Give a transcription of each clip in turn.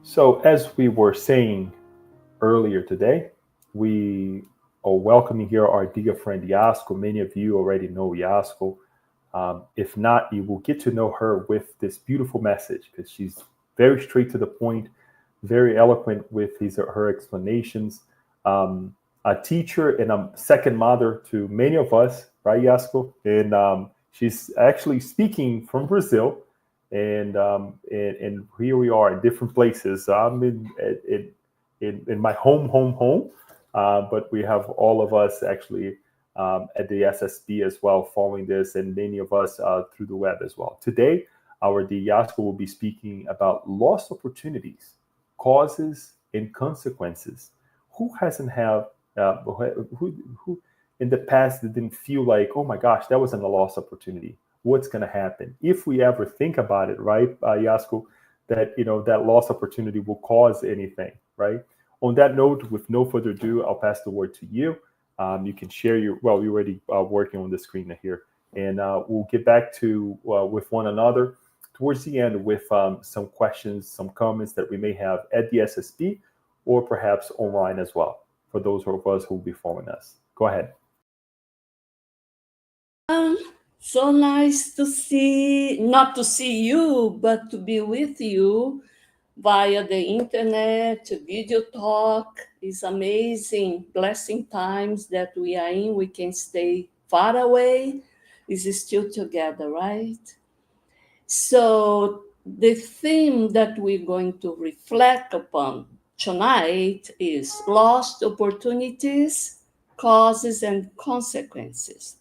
So, as we were saying earlier today, we are welcoming here our dear friend Yasco. Many of you already know Yasco. If not, you will get to know her with this beautiful message because she's very straight to the point, very eloquent with her explanations. Um, a teacher and a second mother to many of us, right, Yasco? And she's actually speaking from Brazil, and here we are in different places. I'm in my home, but we have all of us actually at the SSB as well, following this, and many of us through the web as well. Today, our Diasco will be speaking about lost opportunities, causes, and consequences. Who hasn't have who in the past didn't feel like, oh my gosh, that wasn't a lost opportunity? What's going to happen if we ever think about it, right, Yasko? That that lost opportunity will cause anything, right? On that note, with no further ado, I'll pass the word to you. You can share your, well, you're already working on the screen here, and we'll get back to with one another towards the end with some questions, some comments that we may have at the SSP or perhaps online as well for those of us who will be following us. Go ahead. Um, so nice to see, not to see you, but to be with you via the internet, video talk. Is amazing. Blessing times that we are in. We can stay far away, is still together, right? So the theme that we're going to reflect upon tonight is lost opportunities, causes, and consequences.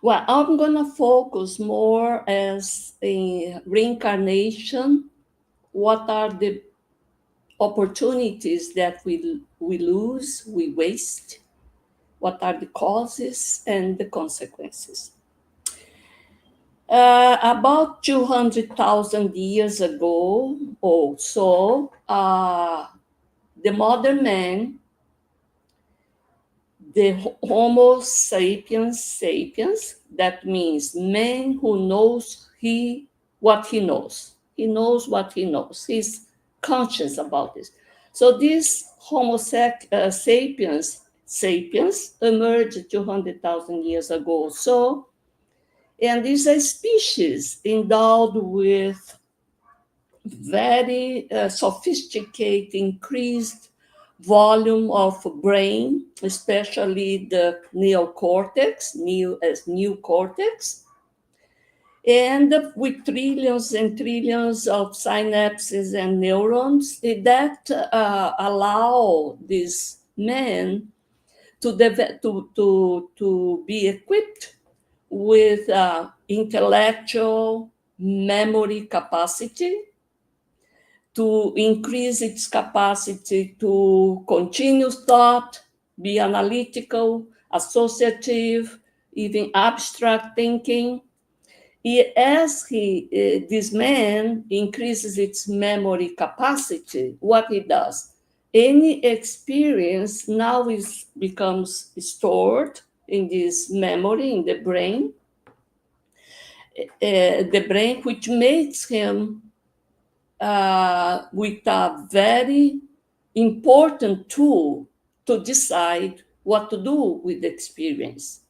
Well, I'm going to focus more as a reincarnation. What are the opportunities that we lose, we waste? What are the causes and the consequences? About 200,000 years ago or so, the modern man, the Homo sapiens sapiens, that means man who knows what he knows. He knows what he knows. He's conscious about this. So this sapiens emerged 200,000 years ago. So, and is a species endowed with very sophisticated, increased volume of brain, especially the neocortex, new cortex, and with trillions and trillions of synapses and neurons that allow this man to be equipped with intellectual memory capacity, to increase its capacity to continue thought, be analytical, associative, even abstract thinking. This man increases its memory capacity, what he does, any experience now becomes stored in this memory in the brain, which makes him with a very important tool to decide what to do with the experience.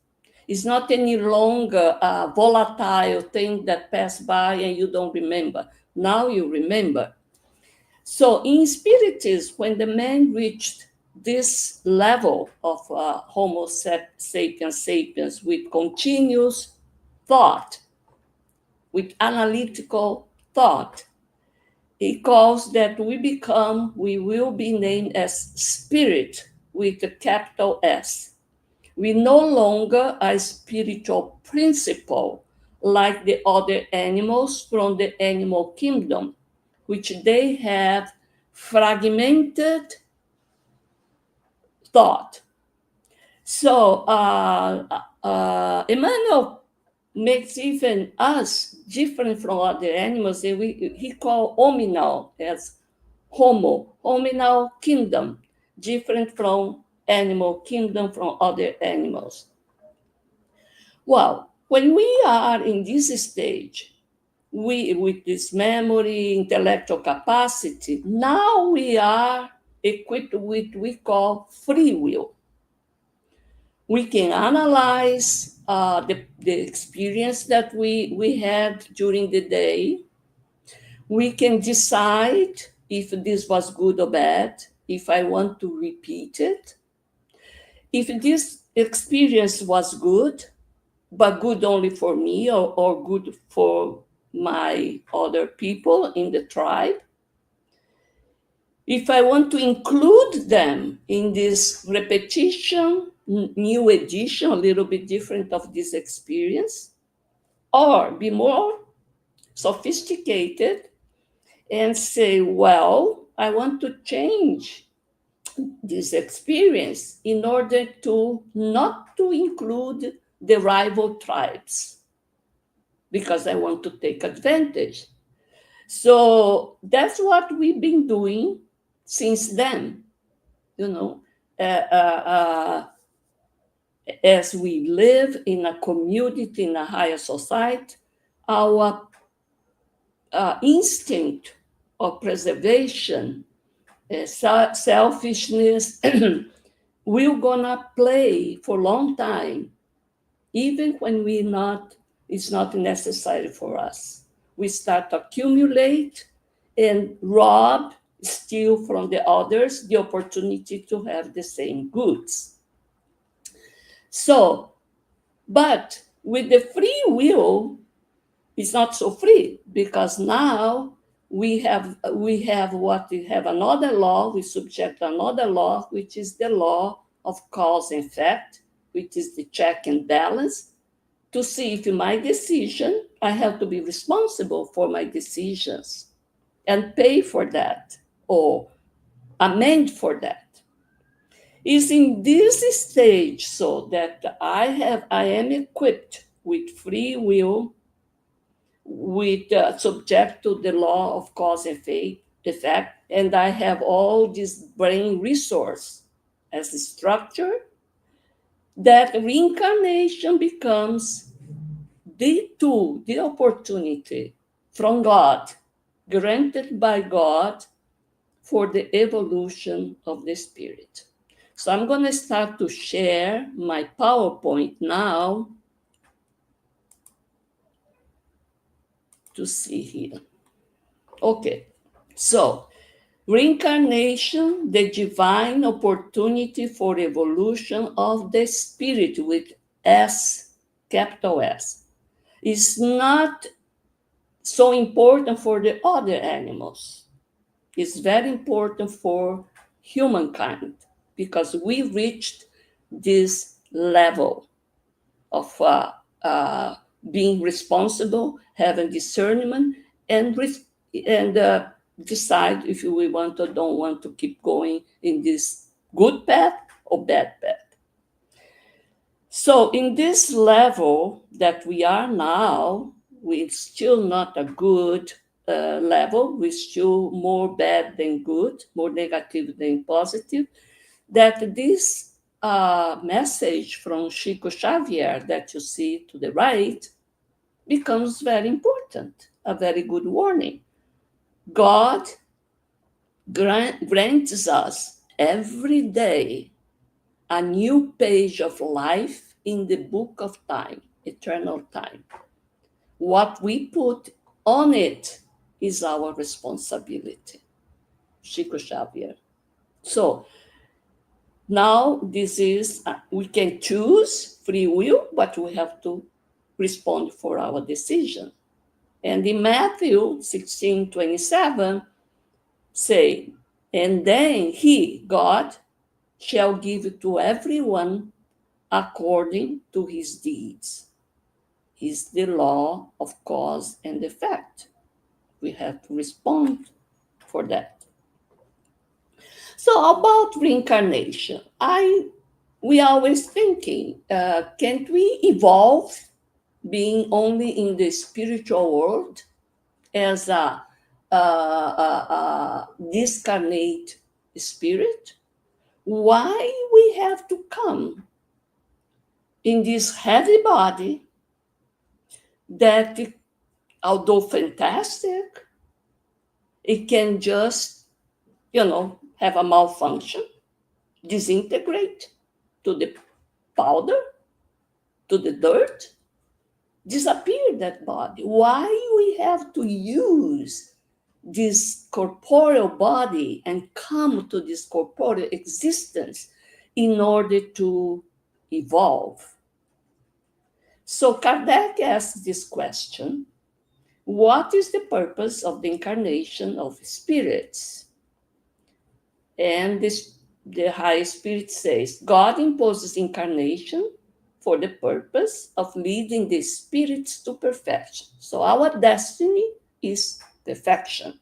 It's not any longer a volatile thing that passed by and you don't remember. Now you remember. So in Spiritism, when the man reached this level of Homo sapiens sapiens with continuous thought, with analytical thought, it calls that we will be named as spirit with a capital S. We no longer a spiritual principle like the other animals from the animal kingdom, which they have fragmented thought. So Emmanuel makes even us different from other animals. He called hominal as hominal kingdom, different from animal kingdom from other animals. Well, when we are in this stage, we, with this memory, intellectual capacity, now we are equipped with what we call free will. We can analyze the experience that we had during the day. We can decide if this was good or bad, if I want to repeat it. If this experience was good, but good only for me or good for my other people in the tribe, if I want to include them in this repetition, new edition, a little bit different of this experience, or be more sophisticated and say, well, I want to change this experience in order to not to include the rival tribes because I want to take advantage. So that's what we've been doing since then, you know. As we live in a community, in a higher society, our instinct of preservation, selfishness, we're gonna play for a long time, even when it's not necessary for us. We start to accumulate and rob, steal from the others the opportunity to have the same goods. So, but with the free will, it's not so free because now we have another law, we subject another law, which is the law of cause and effect, which is the check and balance, to see if my decision, I have to be responsible for my decisions and pay for that or amend for that. Is in this stage so that I am equipped with free will, with subject to the law of cause and effect, and I have all this brain resource as a structure, that reincarnation becomes the tool, the opportunity from God, granted by God for the evolution of the spirit. So I'm going to start to share my PowerPoint now to see here. Okay, so reincarnation, the divine opportunity for evolution of the spirit with S, capital S, is not so important for the other animals. It's very important for humankind because we reached this level of being responsible, having discernment, and decide if we want or don't want to keep going in this good path or bad path. So in this level that we are now, we're still not a good level. We're still more bad than good, more negative than positive. That this message from Chico Xavier that you see to the right becomes very important, a very good warning. God grants us every day a new page of life in the book of time, eternal time. What we put on it is our responsibility. Chico Xavier. So now this is, we can choose free will, but we have to respond for our decision. And in Matthew 16:27, say, and then he, God, shall give to everyone according to his deeds. Is the law of cause and effect. We have to respond for that. So about reincarnation, we are always thinking, can't we evolve being only in the spiritual world as a discarnate spirit? Why we have to come in this heavy body that although fantastic, it can just, have a malfunction, disintegrate to the powder, to the dirt, disappear that body. Why we have to use this corporeal body and come to this corporeal existence in order to evolve? So Kardec asked this question: what is the purpose of the incarnation of spirits? And the high spirit says, God imposes incarnation for the purpose of leading the spirits to perfection. So our destiny is perfection.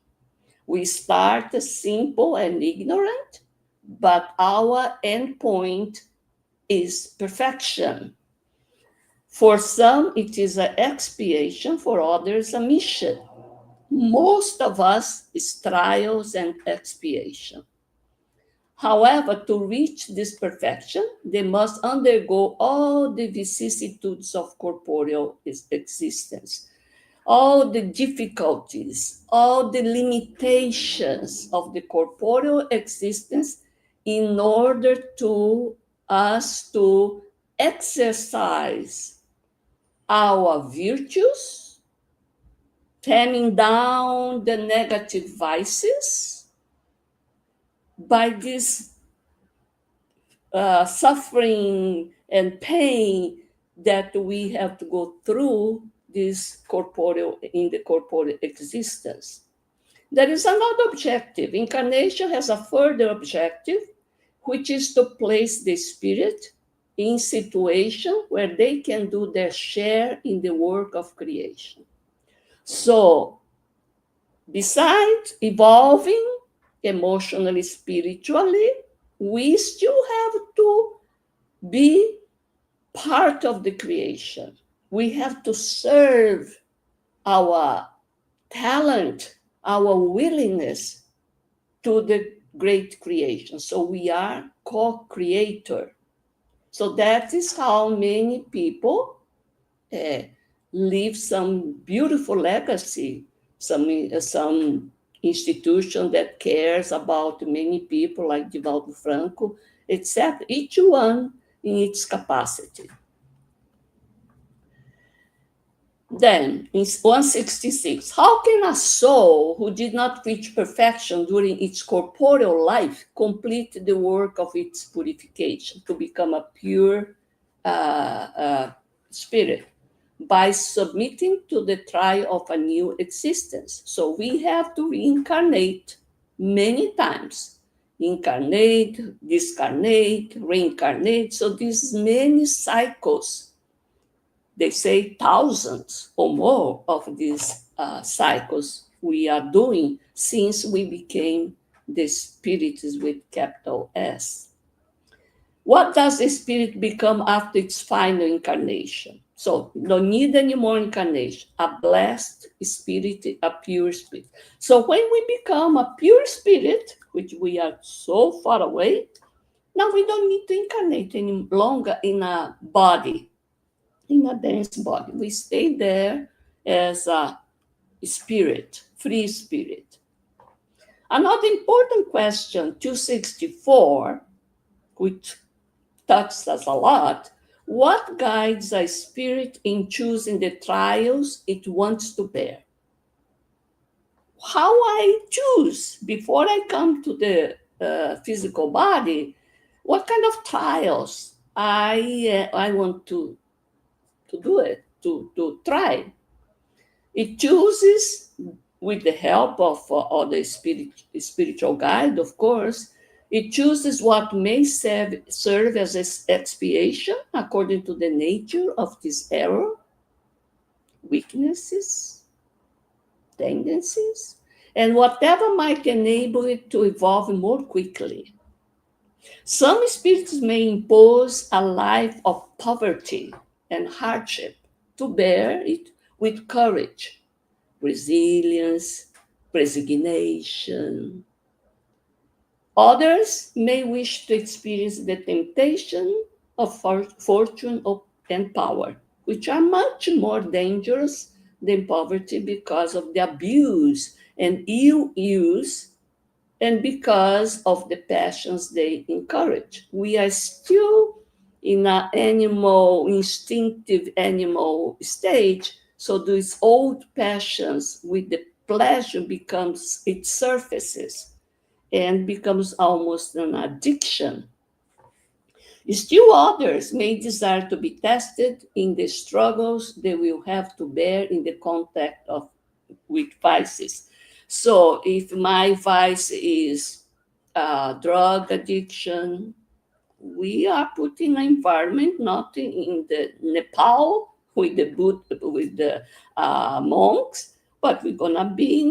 We start simple and ignorant, but our end point is perfection. For some, it is an expiation, for others, a mission. Most of us is trials and expiation. However, to reach this perfection, they must undergo all the vicissitudes of corporeal existence, all the difficulties, all the limitations of the corporeal existence in order to us to exercise our virtues, taming down the negative vices by this suffering and pain that we have to go through this in the corporeal existence. There is another objective. Incarnation has a further objective, which is to place the spirit in situation where they can do their share in the work of creation. So, besides evolving emotionally, spiritually, we still have to be part of the creation. We have to serve our talent, our willingness to the great creation. So we are co-creator. So that is how many people leave some beautiful legacy, some institution that cares about many people, like Divaldo Franco, etc. Each one in its capacity. Then, in 166, how can a soul who did not reach perfection during its corporeal life complete the work of its purification to become a pure spirit? By submitting to the trial of a new existence. So we have to reincarnate many times. Incarnate, discarnate, reincarnate. So these many cycles, they say thousands or more of these cycles we are doing since we became the spirits with capital S. What does the spirit become after its final incarnation? So, don't need any more incarnation. A blessed spirit, a pure spirit. So, when we become a pure spirit, which we are so far away, now we don't need to incarnate any longer in a body, in a dense body. We stay there as a spirit, free spirit. Another important question, 264, which touches us a lot: what guides a spirit in choosing the trials it wants to bear? How I choose before I come to the physical body, what kind of trials I want to do it, to try. It chooses with the help of other spiritual guide, of course. It chooses what may serve as expiation according to the nature of this error, weaknesses, tendencies, and whatever might enable it to evolve more quickly. Some spirits may impose a life of poverty and hardship to bear it with courage, resilience, resignation. Others may wish to experience the temptation of fortune and power, which are much more dangerous than poverty because of the abuse and ill use and because of the passions they encourage. We are still in an animal, instinctive animal stage, so these old passions with the pleasure becomes, it surfaces and becomes almost an addiction. Still others may desire to be tested in the struggles they will have to bear in the contact of with vices. So if my vice is drug addiction, we are putting an environment not in the Nepal with the monks, but we're gonna be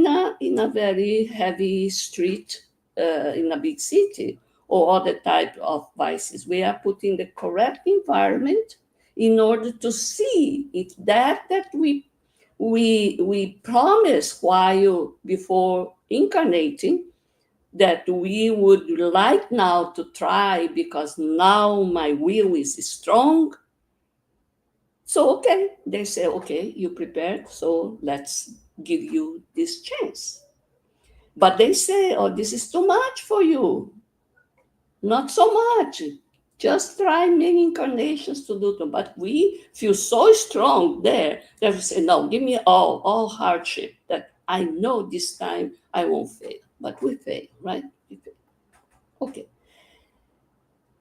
in a very heavy street in a big city or other type of vices. We are putting the correct environment in order to see if that we promise while before incarnating that we would like now to try because now my will is strong. So, okay, they say, okay, you prepared, so let's give you this chance. But they say, oh, this is too much for you. Not so much. Just try many incarnations to do it. But we feel so strong there that we say, no, give me all hardship that I know this time I won't fail. But we fail, right? We fail. Okay.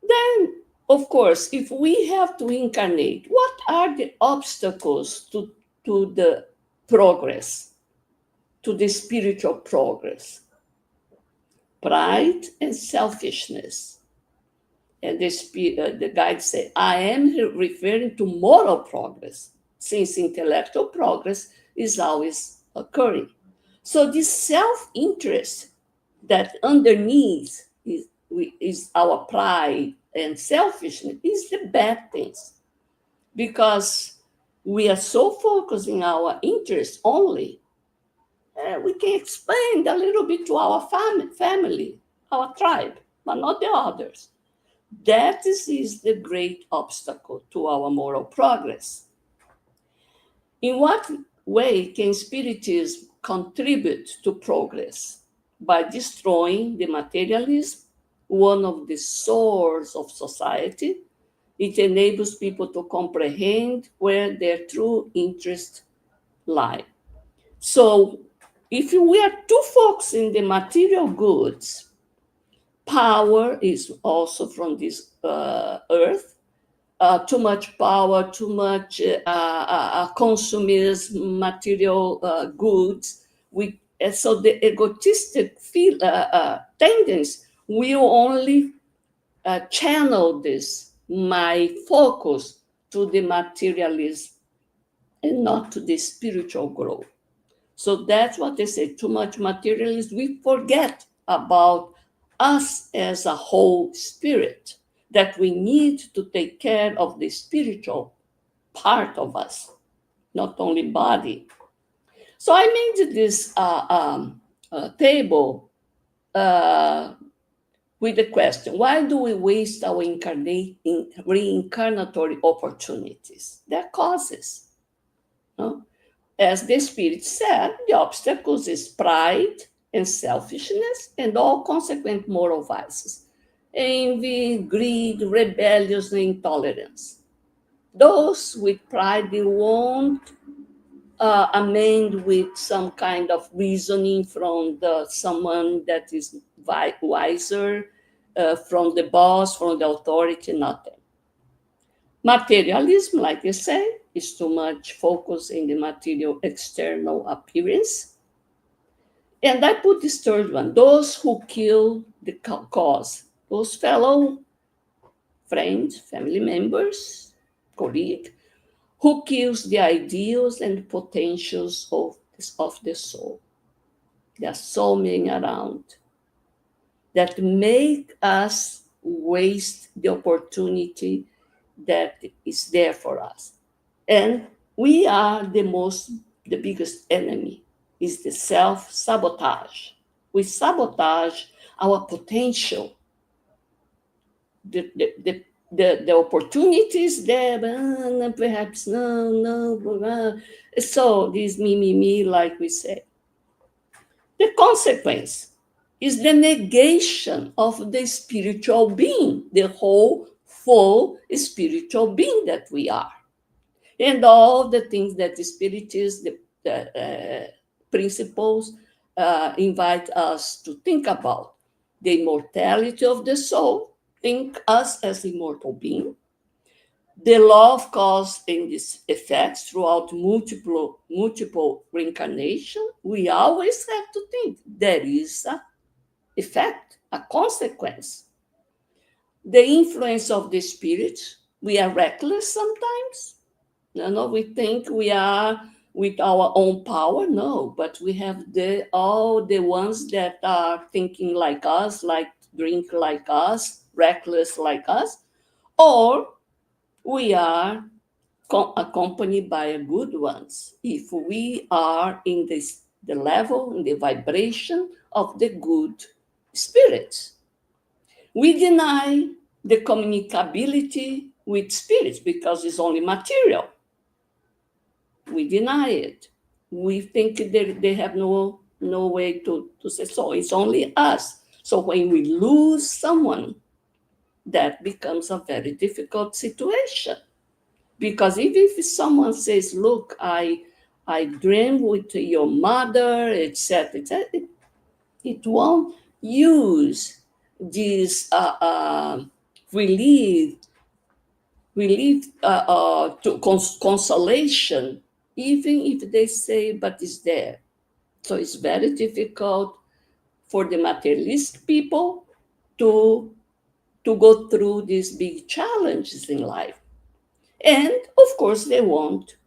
Then, of course, if we have to incarnate, what are the obstacles to the progress, to the spiritual progress? Pride and selfishness. And the guides say, I am referring to moral progress, since intellectual progress is always occurring. So this self-interest that underneath is our pride and selfishness is the bad things, because we are so focused in our interest only. We can expand a little bit to our family, our tribe, but not the others. That is the great obstacle to our moral progress. In what way can Spiritism contribute to progress? By destroying the materialism, one of the sores of society. It enables people to comprehend where their true interests lie. So, if we are too focused in the material goods, power is also from this earth. Too much power, too much consumerism, material goods. So the egotistic tendency will only channel this, my focus, to the materialism and not to the spiritual growth. So that's what they say, too much materialism. We forget about us as a whole spirit, that we need to take care of the spiritual part of us, not only body. So I made this table with the question, why do we waste our reincarnatory opportunities? There are causes. No? As the Spirit said, the obstacles is pride and selfishness and all consequent moral vices. Envy, greed, rebellion, and intolerance. Those with pride, they won't amend with some kind of reasoning from someone that is wiser, from the boss, from the authority, nothing. Materialism, like I say, is too much focus in the material external appearance. And I put this third one, those who kill the cause, those fellow friends, family members, colleagues, who kills the ideals and potentials of the soul. There are so many around that make us waste the opportunity that is there for us. And we are the biggest enemy is the self-sabotage. We sabotage our potential. The the opportunities there, but perhaps no. So this me, like we say. The consequence is the negation of the spiritual being, the whole full spiritual being that we are. And all the things that the spiritists, the principles invite us to think about. The immortality of the soul, think us as immortal being. The law of cause and its effects throughout multiple reincarnation, we always have to think there is a effect, a consequence. The influence of the spirit, we are reckless sometimes. We think we are with our own power. No, but we have all the ones that are thinking like us, like drink like us, reckless like us, or we are accompanied by a good ones if we are in the level, in the vibration of the good spirits. We deny the communicability with spirits because it's only material. We deny it. We think they have no way to say so. It's only us. So when we lose someone, that becomes a very difficult situation. Because even if someone says, look, I dream with your mother, etc., it won't use this relief to consolation, even if they say, but it's there. So it's very difficult for the materialist people to go through these big challenges in life. And of course, they won't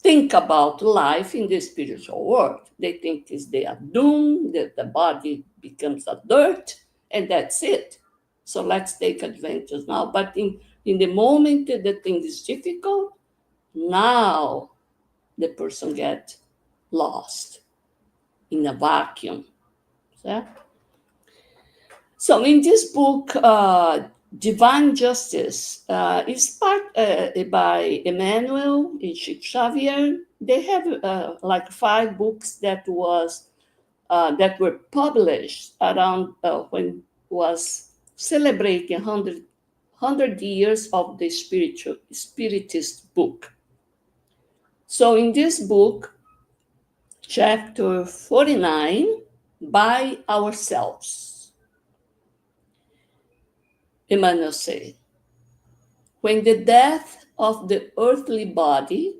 think about life in the spiritual world. They think it's they are doomed, that the body becomes a dirt, and that's it. So let's take advantage now. But in the moment that the thing is difficult, now the person gets lost in a vacuum. Yeah? So in this book, Divine Justice is part by Emmanuel and Xavier. They have like 5 books that were published around when was celebrating 100 years of the spiritist book. So in this book, chapter 49, By Ourselves, Emmanuel said, when the death of the earthly body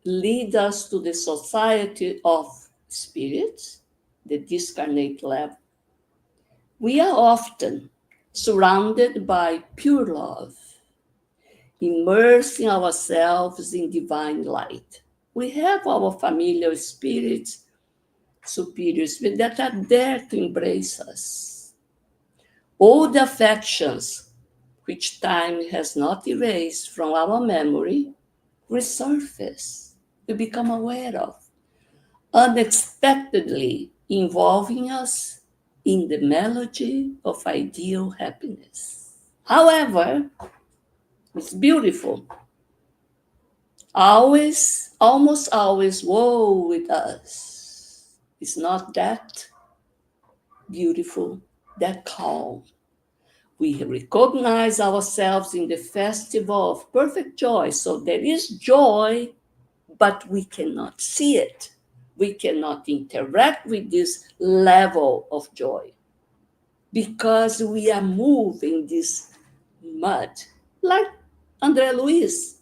leads us to the society of spirits, the discarnate level, we are often surrounded by pure love, immersing ourselves in divine light. We have our familiar spirits, superior spirits that are there to embrace us. All the affections which time has not erased from our memory resurface, we become aware of, unexpectedly involving us in the melody of ideal happiness. However, it's beautiful. Almost always, woe with us. It's not that beautiful, that calm. We recognize ourselves in the festival of perfect joy. So there is joy, but we cannot see it. We cannot interact with this level of joy because we are moving this mud. Like André Luiz,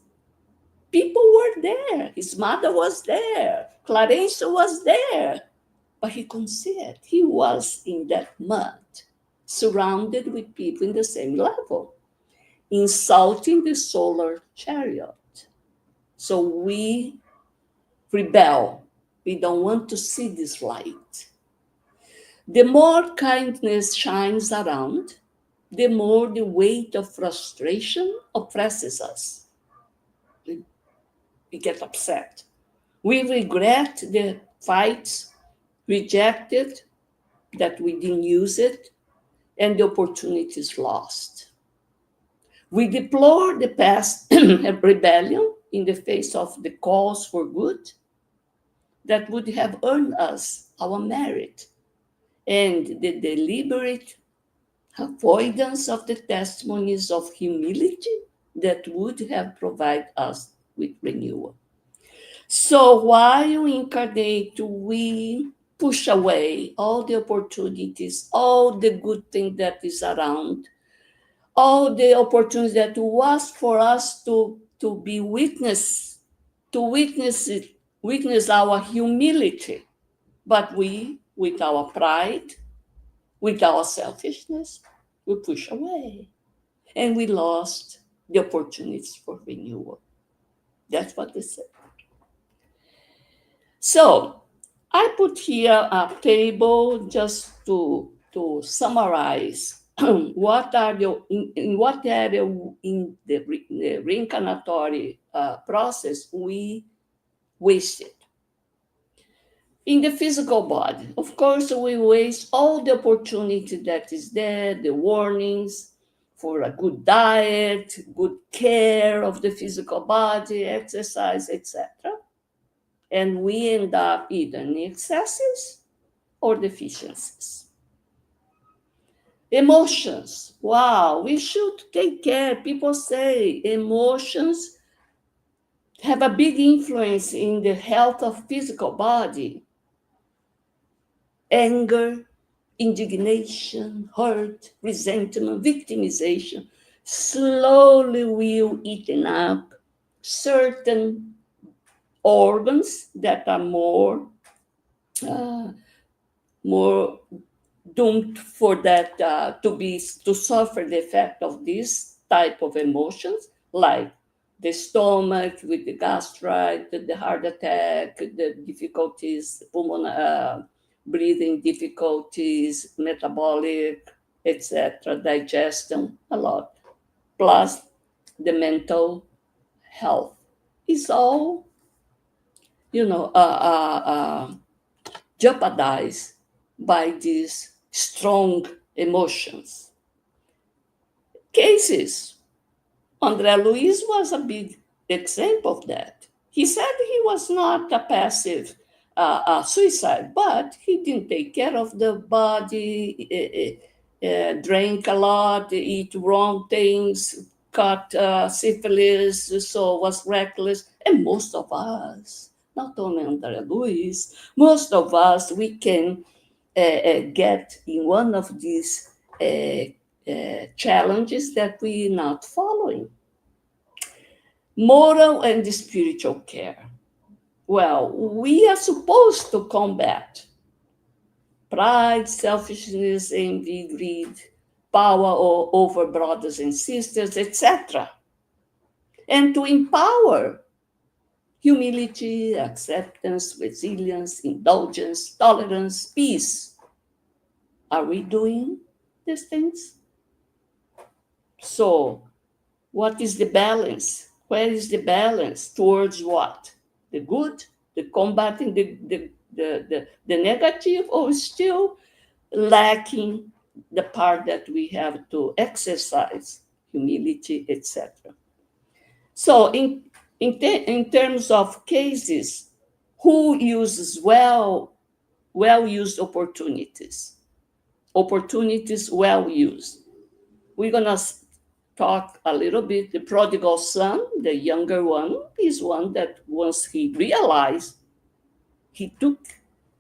people were there. His mother was there. Clarence was there, but he couldn't see it. He was in that mud, surrounded with people in the same level, insulting the solar chariot. So we rebel. We don't want to see this light. The more kindness shines around, the more the weight of frustration oppresses us. We get upset. We regret the fights, rejected that we didn't use it, and the opportunity is lost. We deplore the past rebellion in the face of the calls for good that would have earned us our merit, and the deliberate avoidance of the testimonies of humility that would have provided us with renewal. So while incarnate, we push away all the opportunities, all the good thing that is around, all the opportunities that was for us to be witness, to witness it, witness our humility. But we, with our pride, with our selfishness, we push away. And we lost the opportunities for renewal. That's what they said. So I put here a table just to summarize what are in what area in the reincarnatory process we wasted. In the physical body, of course, we waste all the opportunity that is there, the warnings for a good diet, good care of the physical body, exercise, etc. And we end up either in excesses or deficiencies. Emotions. Wow, we should take care. People say emotions have a big influence in the health of physical body. Anger, indignation, hurt, resentment, victimization slowly will eaten up certain organs that are uh, more doomed for that to suffer the effect of this type of emotions, like the stomach with the gastrite, the heart attack, the difficulties, pulmonary breathing difficulties, metabolic, etc., digestion, a lot. Plus the mental health is all, you know, jeopardized by these strong emotions. Cases. André Luiz was a big example of that. He said he was not a passive suicide, but he didn't take care of the body, drank a lot, eat wrong things, got syphilis, so was reckless. And most of us, not only André Luiz, most of us, we can get in one of these challenges that we're not following. Moral and spiritual care. Well, we are supposed to combat pride, selfishness, envy, greed, power over brothers and sisters, etc. And to empower humility, acceptance, resilience, indulgence, tolerance, peace. Are we doing these things? So, what is the balance? Where is the balance towards what? The good, the combating the negative, or still lacking the part that we have to exercise, humility, etc. So, in terms of cases, who uses well-used opportunities? Opportunities well used. We're going to talk a little bit. The prodigal son, the younger one, is one that once he realized, he took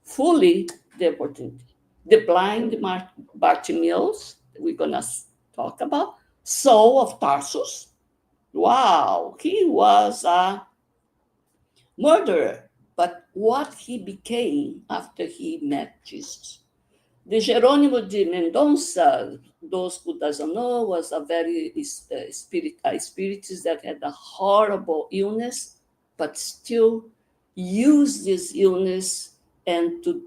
fully the opportunity. The blind Bartimaeus, we're going to talk about. Saul of Tarsus. Wow, he was a murderer. But what he became after he met Jesus. The Jerônimo de Mendonça, those who doesn't know, was a very spiritist that had a horrible illness, but still used this illness and to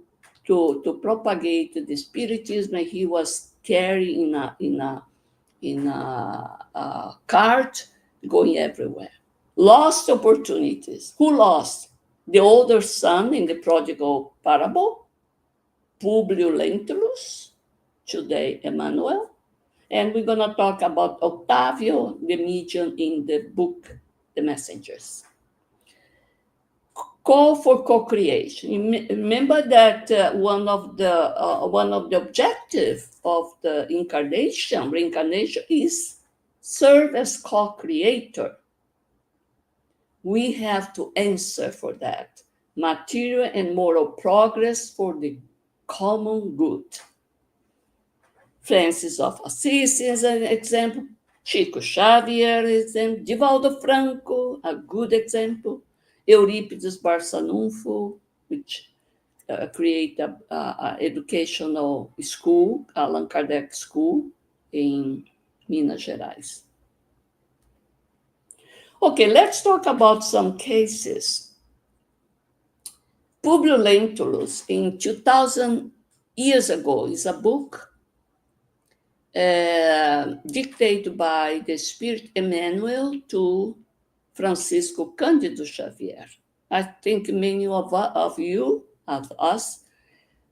propagate the spiritism. And he was carried in a cart, going everywhere. Lost opportunities. Who lost? The older son in the prodigal parable, Publio Lentulus, today Emmanuel, And we're going to talk about Octavio, the medium in the book, The Messengers. Call for co-creation. Remember that one of the objectives of the reincarnation, is serve as co-creator. We have to answer for that. Material and moral progress for the common good. Francis of Assisi is an example. Chico Xavier is an example. Divaldo Franco, a good example. Eurípides Barçanufo, which create a educational school, Allan Kardec School, in Minas Gerais. Okay, let's talk about some cases. Publio Lentulus, in 2000 years ago, is a book dictated by the Spirit Emmanuel to Francisco Cândido Xavier. I think many of you, of us,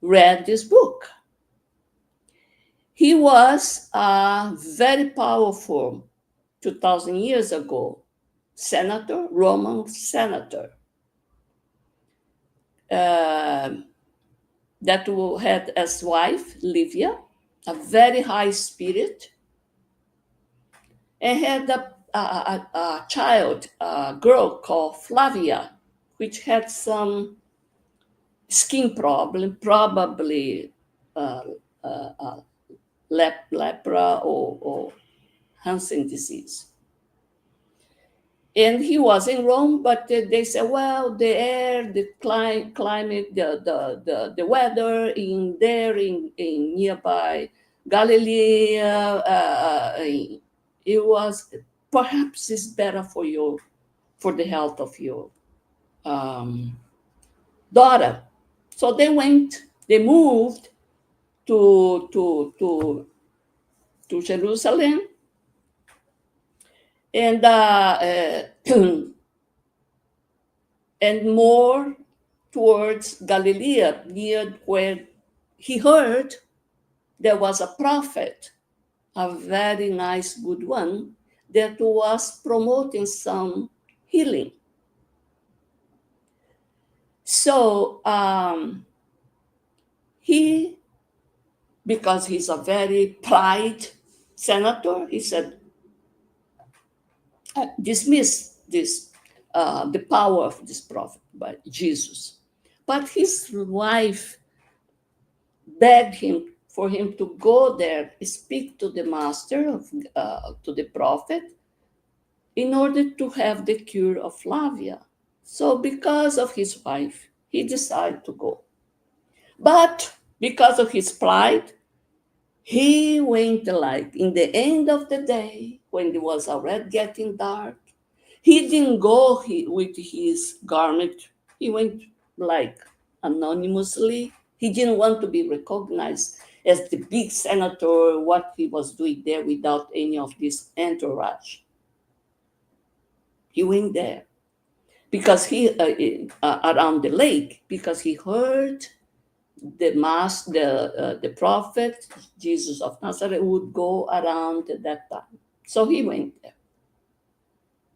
read this book. He was a very powerful, 2000 years ago, senator, Roman senator, that had as wife, Livia, a very high spirit, and had a child, a girl called Flavia, which had some skin problem, probably lepra or Hansen disease. And he was in Rome, but they said, well, the air, the climate, the weather in nearby Galilee, it was perhaps it's better for you, for the health of your daughter. So they moved to Jerusalem, and and more towards Galilee, near where he heard there was a prophet, a very nice, good one, that was promoting some healing. So he, because he's a very pride senator, he said, dismiss this, the power of this prophet by Jesus. But his wife begged him for him to go there, speak to the master, to the prophet, in order to have the cure of Flavia. So because of his wife, he decided to go. But because of his pride, he went like in the end of the day, when it was already getting dark. He didn't go with his garment. He went like anonymously. He didn't want to be recognized as the big senator, what he was doing there without any of this entourage. He went there because he around the lake, because he heard the prophet Jesus of Nazareth would go around at that time. So he went there.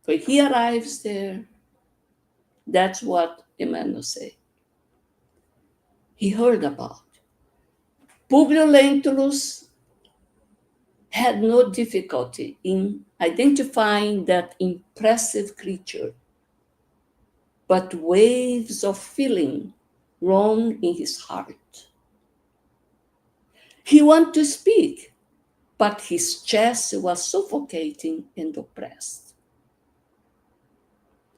When he arrives there, that's what Emmanuel said. He heard about. Publio Lentulus had no difficulty in identifying that impressive creature, but waves of feeling roamed in his heart. He wanted to speak, but his chest was suffocating and oppressed.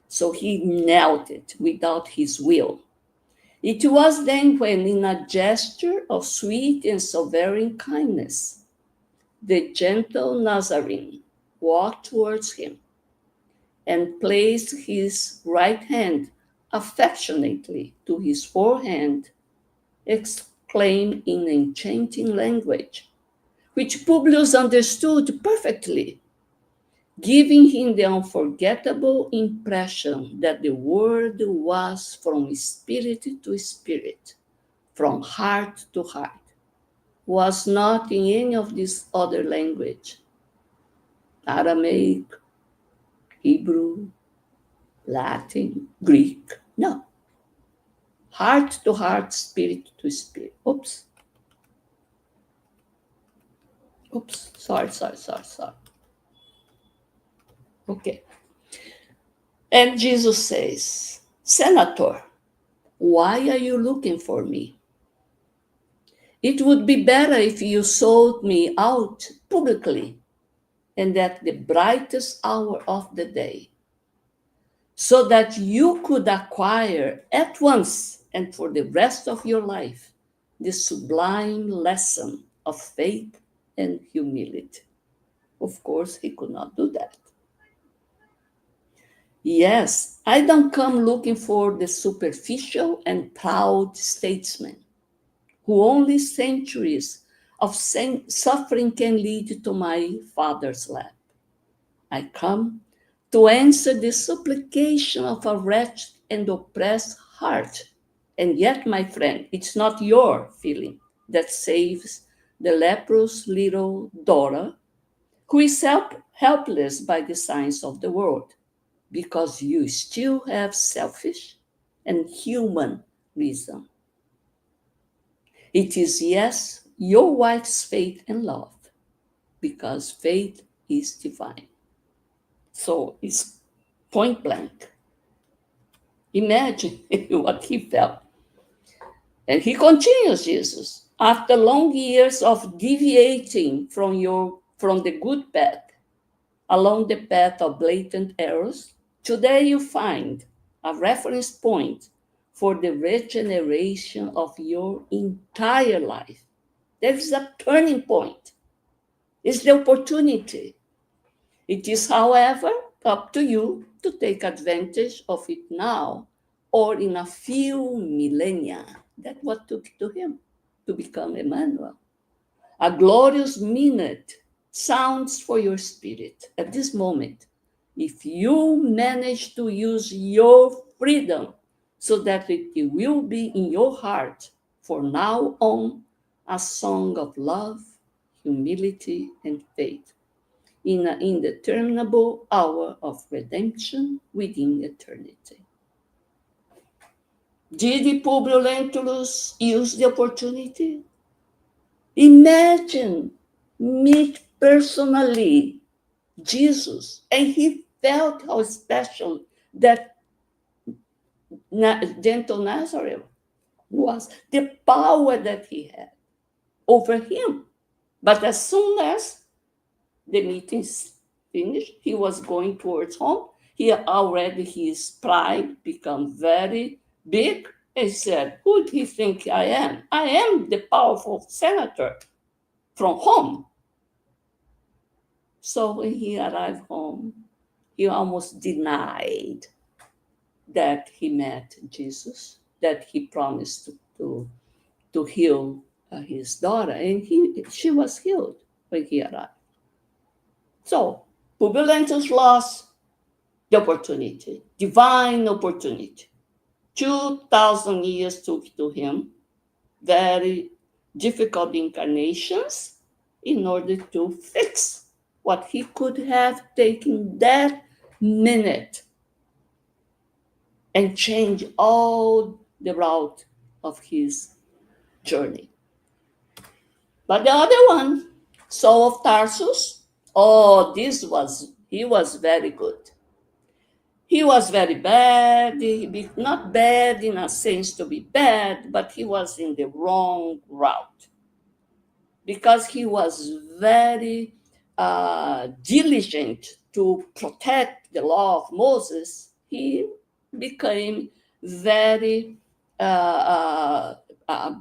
So he knelt it without his will. It was then when, in a gesture of sweet and sovereign kindness, the gentle Nazarene walked towards him and placed his right hand affectionately to his forehead, exclaimed in enchanting language, which Publius understood perfectly, giving him the unforgettable impression that the word was from spirit to spirit, from heart to heart. was not in any of this other language, Aramaic, Hebrew, Latin, Greek. No. Heart to heart, spirit to spirit. Oops. Sorry. Okay. And Jesus says, Senator, why are you looking for me? It would be better if you sold me out publicly and at the brightest hour of the day, so that you could acquire at once and for the rest of your life the sublime lesson of faith and humility. Of course, he could not do that. Yes, I don't come looking for the superficial and proud statesman who only centuries of suffering can lead to my father's lap. I come to answer the supplication of a wretched and oppressed heart. And yet, my friend, it's not your feeling that saves the leprous little daughter who is helpless by the signs of the world, because you still have selfish and human reason. It is, yes, your wife's faith and love, because faith is divine. So it's point blank. Imagine what he felt. And he continues, Jesus, after long years of deviating from the good path, along the path of blatant errors, today you find a reference point for the regeneration of your entire life. There is a turning point. It's the opportunity. It is, however, up to you to take advantage of it now or in a few millennia. That's what took to him to become Emmanuel. A glorious minute sounds for your spirit at this moment. If you manage to use your freedom so that it will be in your heart for now on a song of love, humility, and faith in an indeterminable hour of redemption within eternity. Did Publio Lentulus use the opportunity? Imagine meet personally Jesus, and he felt how special that gentle Nazareth was, the power that he had over him. But as soon as the meeting's finished, he was going towards home. His pride become very big. He said, who do you think I am? I am the powerful senator from home. So when he arrived home, he almost denied that he met Jesus, that he promised to heal his daughter, and she was healed when he arrived. So Publius lost the opportunity, divine opportunity. 2,000 years took to him, very difficult incarnations, in order to fix what he could have taken that minute and change all the route of his journey. But the other one, Saul of Tarsus, he was very good. He was very bad, not bad in a sense to be bad, but he was in the wrong route because he was very diligent to protect the law of Moses. He became very,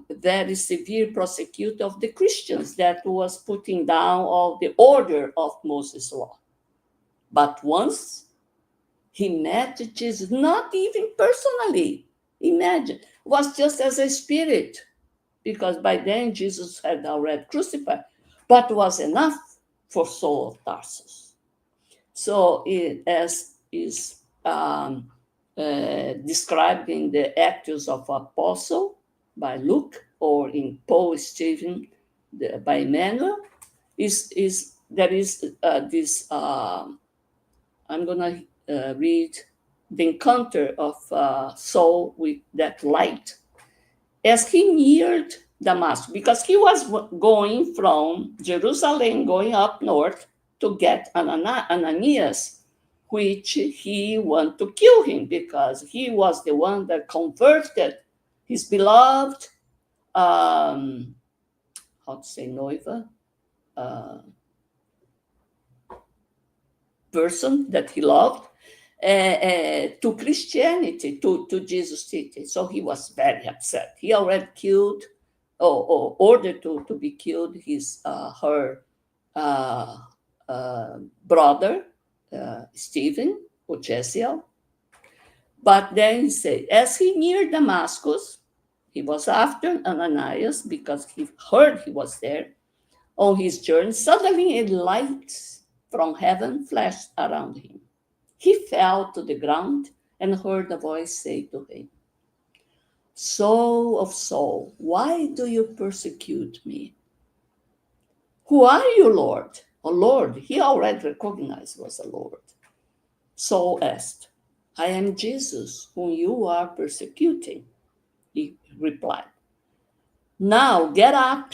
very severe prosecutor of the Christians that was putting down all the order of Moses' law. But once he met Jesus, not even personally, imagine, was just as a spirit, because by then Jesus had already crucified, but was enough for Saul of Tarsus. So as is described in the Acts of Apostle by Luke, or in Paul Stephen by Emmanuel is there is this. I'm gonna read the encounter of Saul with that light as he neared Damascus, because he was going from Jerusalem, going up north to get Ananias, which he wanted to kill him because he was the one that converted his beloved, how to say, noiva, person that he loved, to Christianity, to Jesus City. So he was very upset. He already killed, or ordered to be killed, her brother, Stephen, or Jesiel. But then he said, as he neared Damascus, he was after Ananias because he heard he was there. On his journey, suddenly a light from heaven flashed around him. He fell to the ground and heard a voice say to him, Saul of Saul, why do you persecute me? Who are you, Lord? Oh, Lord, he already recognized was a Lord. Saul asked, I am Jesus, whom you are persecuting. He replied, now get up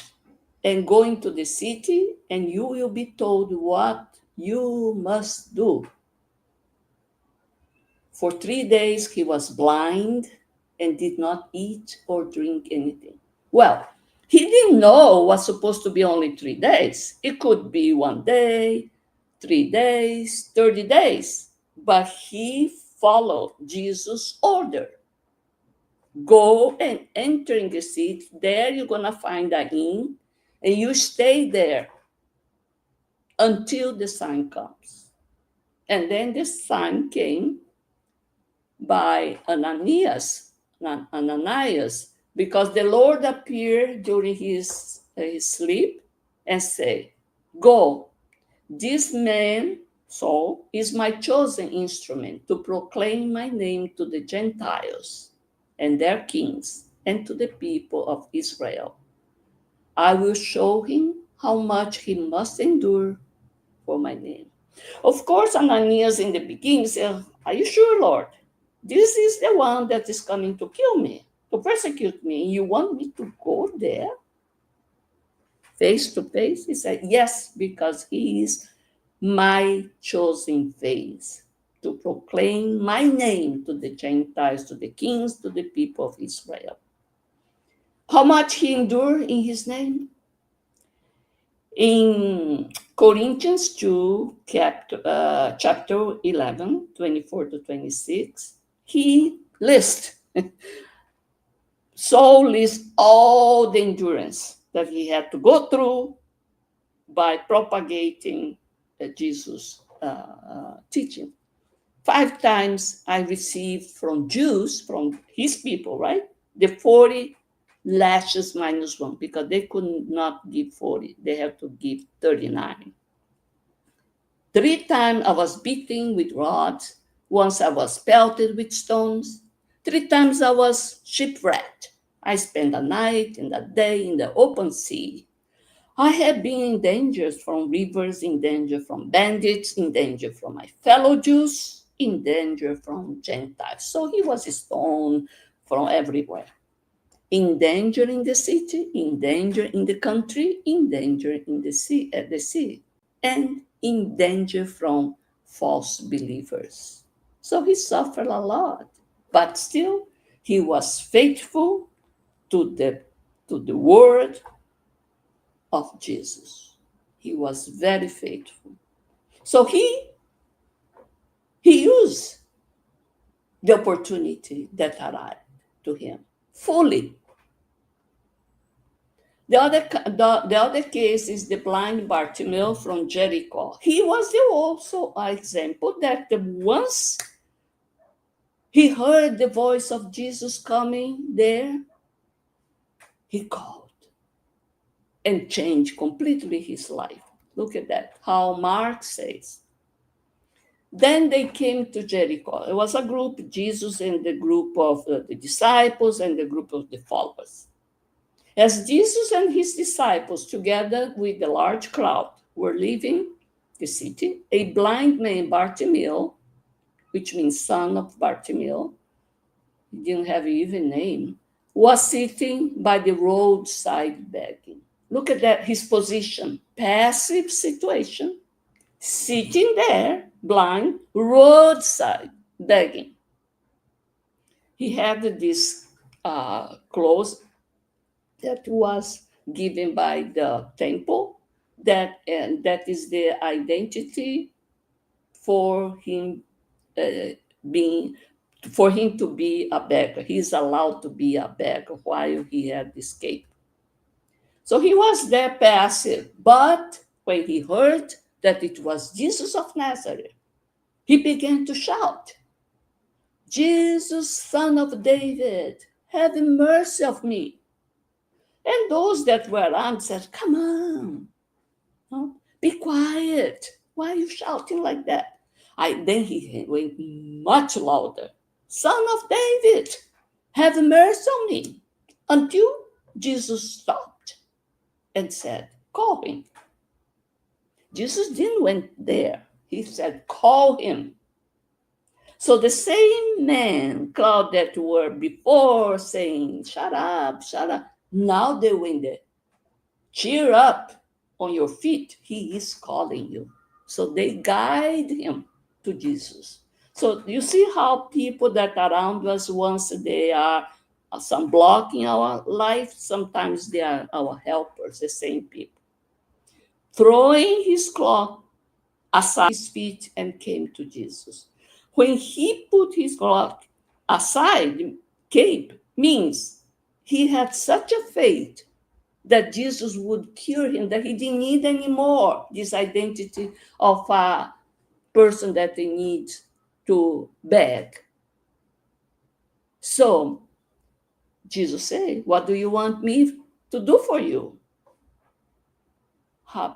and go into the city, and you will be told what you must do. For 3 days he was blind and did not eat or drink anything. Well, he didn't know it was supposed to be only 3 days. It could be 1 day, 3 days, 30 days. But he followed Jesus' order. Go and enter in the city. There you're going to find an inn, and you stay there until the sign comes. And then the sign came by Ananias, because the Lord appeared during his sleep and said, go, this man, Saul, is my chosen instrument to proclaim my name to the Gentiles and their kings and to the people of Israel. I will show him how much he must endure for my name. Of course, Ananias in the beginning said, are you sure, Lord? This is the one that is coming to kill me, to persecute me. You want me to go there face to face? He said, yes, because he is my chosen face to proclaim my name to the Gentiles, to the kings, to the people of Israel. How much he endured in his name? In Corinthians 2, chapter 11, 24 to 26, he lists, Saul lists all the endurance that he had to go through by propagating Jesus' teaching. 5 times I received from Jews, from his people, right? The 40 lashes minus 1, because they could not give 40. They have to give 39. 3 times I was beaten with rods. Once I was pelted with stones. 3 times I was shipwrecked. I spent a night and a day in the open sea. I have been in danger from rivers, in danger from bandits, in danger from my fellow Jews, in danger from Gentiles. So he was stoned from everywhere. In danger in the city, in danger in the country, in danger in the sea, at the sea, and in danger from false believers. So he suffered a lot, but still he was faithful to the word of Jesus. He was very faithful. So he used the opportunity that arrived to him fully. The other case is the blind Bartimaeus from Jericho. He was also an example that once he heard the voice of Jesus coming there, he called and changed completely his life. Look at that, how Mark says. Then they came to Jericho. It was a group, Jesus and the group of the disciples and the group of the followers. As Jesus and his disciples, together with the large crowd, were leaving the city, a blind man, Bartimaeus, which means son of Bartimaeus, he didn't have even name, was sitting by the roadside begging. Look at that, his position, passive situation, sitting there, blind, roadside, begging. He had this clothes that was given by the temple, and that is the identity for him being for him to be a beggar. He's allowed to be a beggar while he had escaped. So he was there passive, but when he heard that it was Jesus of Nazareth, he began to shout, Jesus, son of David, have mercy of me. And those that were around said, come on, no? Be quiet. Why are you shouting like that? Then he went much louder. Son of David, have mercy on me. Until Jesus stopped and said, call him. Jesus didn't went there. He said, call him. So the same man, crowd that were before saying, shut up, now they went there. Cheer up on your feet. He is calling you. So they guide him to Jesus. So you see how people that are around us, once they are some block in our life, sometimes they are our helpers, the same people. Throwing his cloak aside his feet and came to Jesus. When he put his cloak aside, cape means he had such a faith that Jesus would cure him, that he didn't need anymore this identity of a person that he needs to beg. So Jesus said, what do you want me to do for you?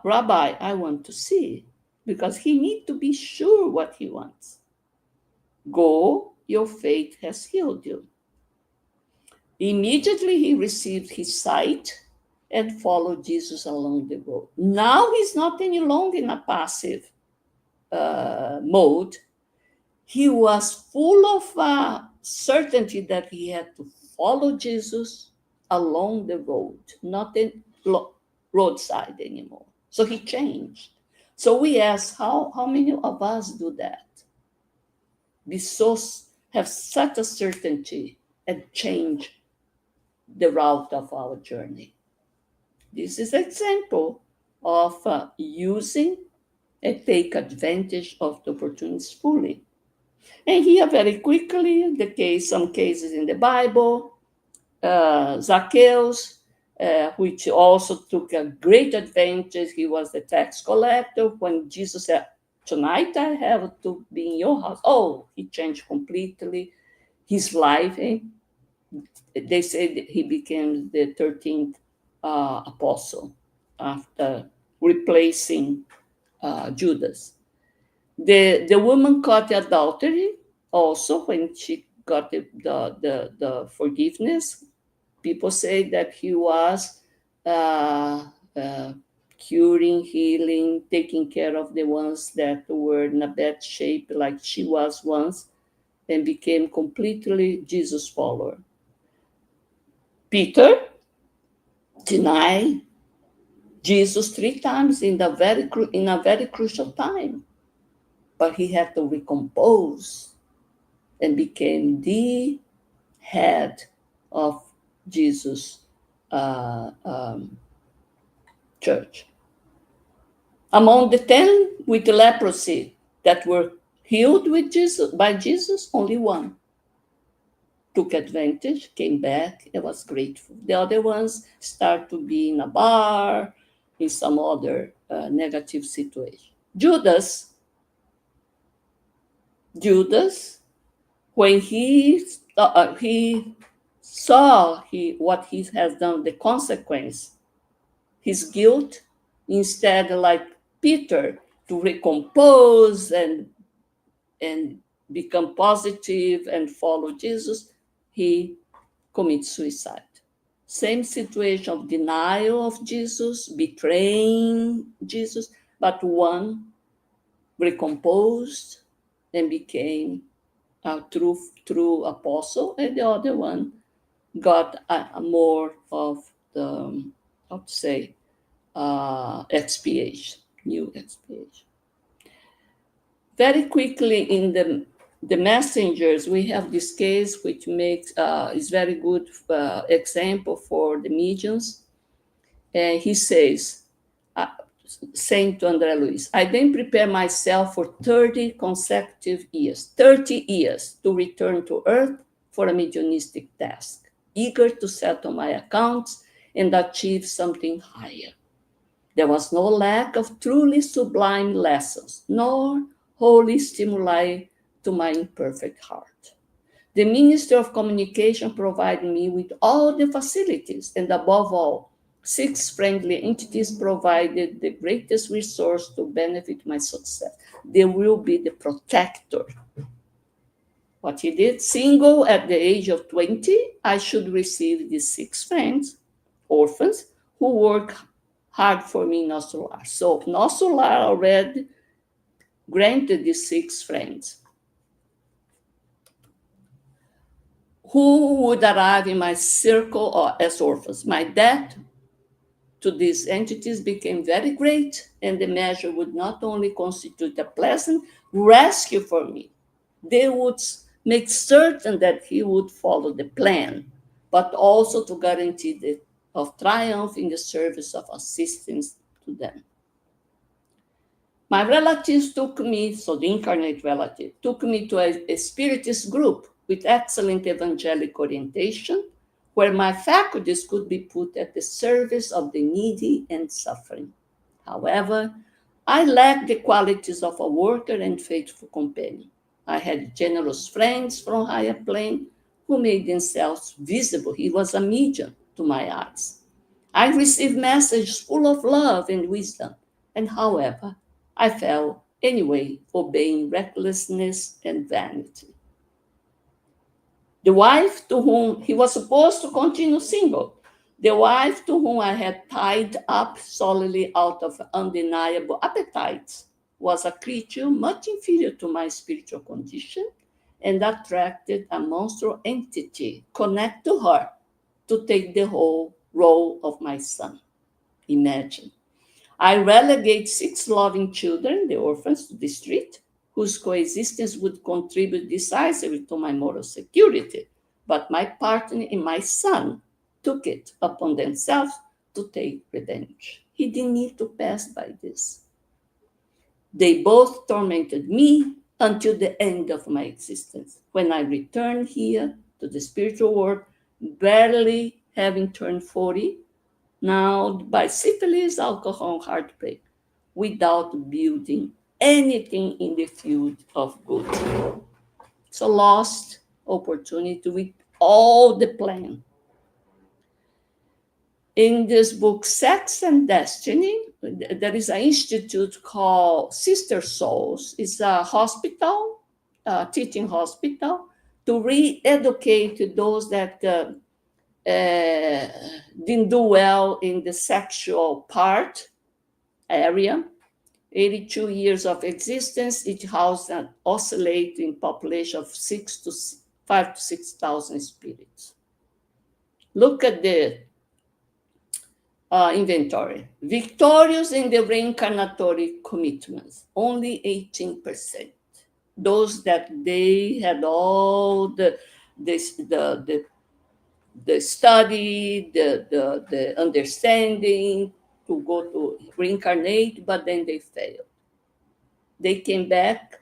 Rabbi, I want to see, because he needs to be sure what he wants. Go, your faith has healed you. Immediately he received his sight and followed Jesus along the road. Now he's not any longer in a passive mode. He was full of certainty that he had to follow Jesus along the road, not in roadside anymore. So he changed. So we ask, how many of us do that? Have such a certainty and change the route of our journey. This is an example of using and take advantage of the opportunities fully. And here, very quickly, some cases in the Bible, Zacchaeus, which also took a great advantage. He was the tax collector. When Jesus said, tonight I have to be in your house. Oh, he changed completely his life. They said he became the 13th apostle after replacing Judas. The woman caught adultery also when she got the forgiveness. People say that he was curing, healing, taking care of the ones that were in a bad shape like she was once, and became completely Jesus follower. Peter denied Jesus 3 times in a very crucial time, but he had to recompose and became the head of Jesus' church. Among the 10 with leprosy that were healed by Jesus, only one took advantage, came back, and was grateful. The other ones start to be in a bar, in some other negative situation. Judas, when he saw what he has done, the consequence, his guilt, instead, like Peter, to recompose and become positive and follow Jesus, he commits suicide. Same situation of denial of Jesus, betraying Jesus, but one recomposed and became a true apostle, and the other one got a more of the, how to say, expiation, new expiation. Very quickly in the messengers, we have this case which makes is very good example for the mediums. And he says, uh, saying to André Luiz, I then prepare myself for 30 consecutive years, 30 years to return to Earth for a mediumistic task, eager to settle my accounts and achieve something higher. There was no lack of truly sublime lessons, nor holy stimuli to my imperfect heart. The Minister of Communication provided me with all the facilities, and above all, 6 friendly entities provided the greatest resource to benefit my success. They will be the protector. What he did, single at the age of 20, I should receive these 6 friends, orphans, who work hard for me in Nosso. So Nosso already granted these 6 friends who would arrive in my circle or as orphans. My debt to these entities became very great, and the measure would not only constitute a pleasant rescue for me, they would make certain that he would follow the plan, but also to guarantee the of triumph in the service of assistance to them. My relatives took me, so the incarnate relative, took me to a spiritist group with excellent evangelic orientation, where my faculties could be put at the service of the needy and suffering. However, I lacked the qualities of a worker and faithful companion. I had generous friends from higher plane who made themselves visible. He was a medium to my eyes. I received messages full of love and wisdom, and however, I fell anyway, obeying recklessness and vanity. The wife to whom he was supposed to continue single, the wife to whom I had tied up solely out of undeniable appetites, was a creature much inferior to my spiritual condition and attracted a monstrous entity connected to her to take the whole role of my son. Imagine. I relegate 6 loving children, the orphans, to the street, whose coexistence would contribute decisively to my moral security. But my partner and my son took it upon themselves to take revenge. He didn't need to pass by this. They both tormented me until the end of my existence. When I returned here to the spiritual world, barely having turned 40, now by syphilis, alcohol, and heartbreak, without building anything in the field of good. So lost opportunity with all the plan. In this book, Sex and Destiny, there is an institute called Sister Souls. It's a hospital, a teaching hospital, to re-educate those that didn't do well in the sexual part area. 82 years of existence, it housed an oscillating population of 5 to 6,000 spirits. Look at the inventory. Victorious in the reincarnatory commitments, only 18%. Those that they had all the study, the understanding to go to reincarnate, but then they failed. They came back,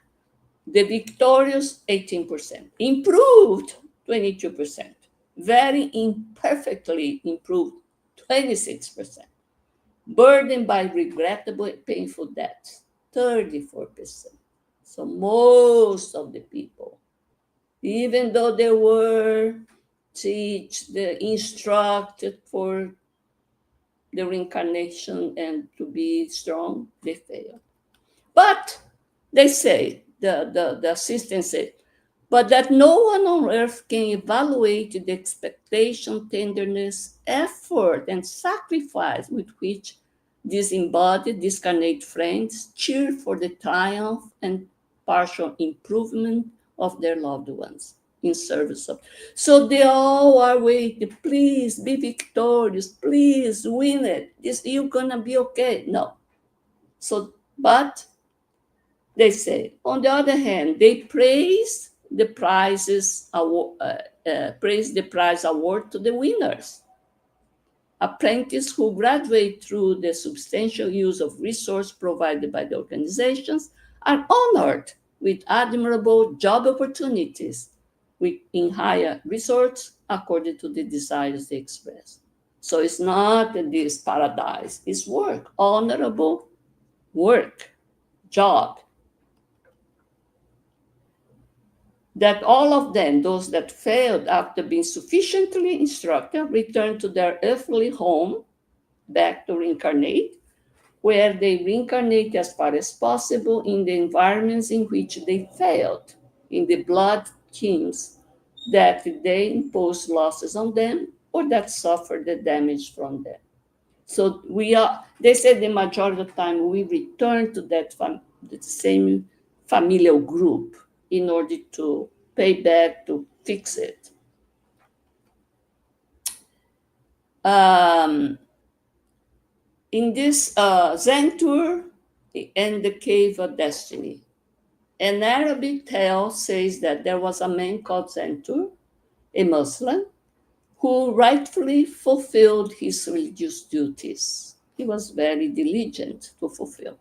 the victorious 18%, improved 22%, very imperfectly improved 26%, burdened by regrettable painful debts 34%. So most of the people, even though they were instructed for the reincarnation and to be strong, they fail. But they say, the assistant said, but that no one on earth can evaluate the expectation, tenderness, effort, and sacrifice with which these embodied, discarnate friends cheer for the triumph and partial improvement of their loved ones in service of. So they all are waiting, please be victorious, please win it. This, you're gonna be okay. No. So, but they say, on the other hand, they praise the praise the prize award to the winners. Apprentices who graduate through the substantial use of resources provided by the organizations are honored with admirable job opportunities in higher resorts according to the desires they express. So it's not this paradise, it's work, honorable work, job. That all of them, those that failed after being sufficiently instructed, return to their earthly home, back to reincarnate, where they reincarnate as far as possible in the environments in which they failed, in the blood teams that they impose losses on them or that suffer the damage from them. So they said the majority of the time we return to the same familial group in order to pay back, to fix it. In this Zen tour and the Cave of Destiny, an Arabic tale says that there was a man called Zentur, a Muslim, who rightfully fulfilled his religious duties. He was very diligent to fulfill.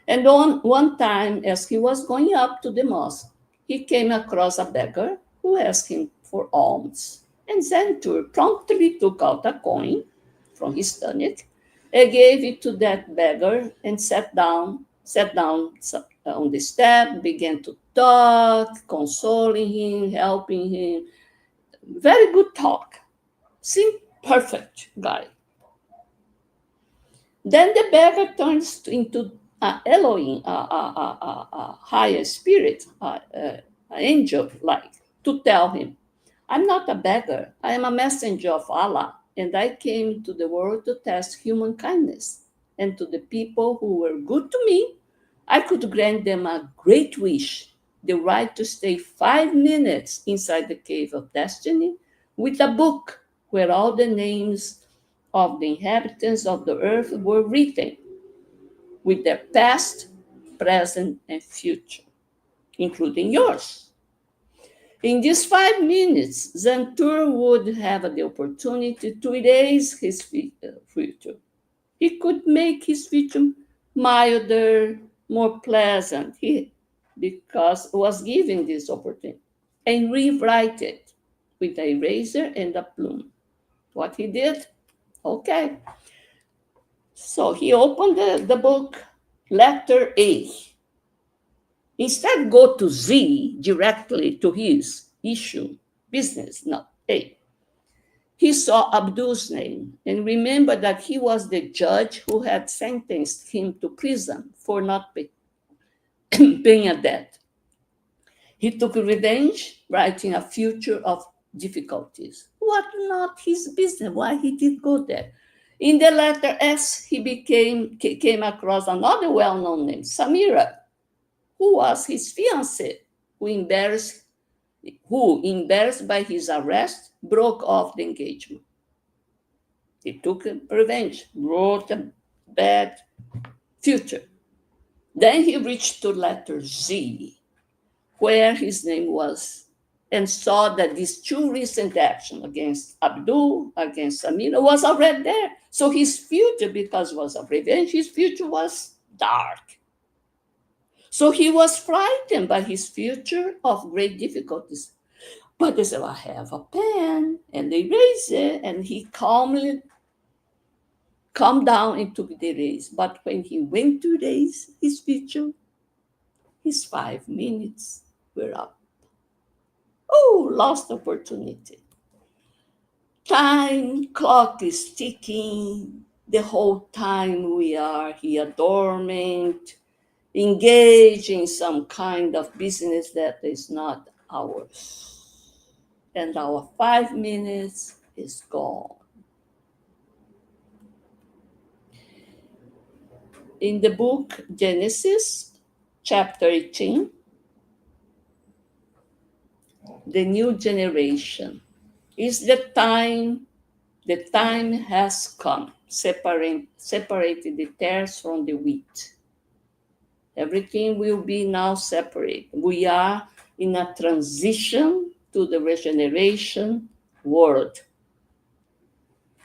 And on one time, as he was going up to the mosque, he came across a beggar who asked him for alms. And Zentur promptly took out a coin from his tunic and gave it to that beggar and sat down on the step, began to talk, consoling him, helping him. Very good talk. Seemed perfect guy. Then the beggar turns into Elohim, a higher spirit, an angel like, to tell him, I'm not a beggar. I am a messenger of Allah, and I came to the world to test human kindness. And to the people who were good to me, I could grant them a great wish, the right to stay 5 minutes inside the cave of destiny with a book where all the names of the inhabitants of the earth were written, with their past, present, and future, including yours. In these 5 minutes, Zentur would have the opportunity to erase his future. He could make his future milder, more pleasant, because he was given this opportunity, and rewrite it with a razor and a plume. What he did? Okay. So he opened the book, letter A. Instead, go to Z directly to his issue, business, not A. He saw Abdul's name and remembered that he was the judge who had sentenced him to prison for not paying a debt. He took revenge, writing a future of difficulties. What not his business? Why he did go there? In the letter S, he came across another well-known name, Samira, who was his fiancée, who, embarrassed by his arrest, broke off the engagement. He took revenge, wrote a bad future. Then he reached to letter Z, where his name was, and saw that these two recent actions against Abdul, against Samira, was already there. So his future, because it was of revenge, his future was dark. So he was frightened by his future of great difficulties. But they said, I have a pen, and they erased it, and he calmly calmed down and took the erase. But when he went to erase his future, his 5 minutes were up. Oh, lost opportunity. Time clock is ticking. The whole time we are here dormant, engaged in some kind of business that is not hours. And our 5 minutes is gone. In the book Genesis, chapter 18, the new generation is the time has come, separated the tares from the wheat. Everything will be now separate. We are in a transition to the regeneration world.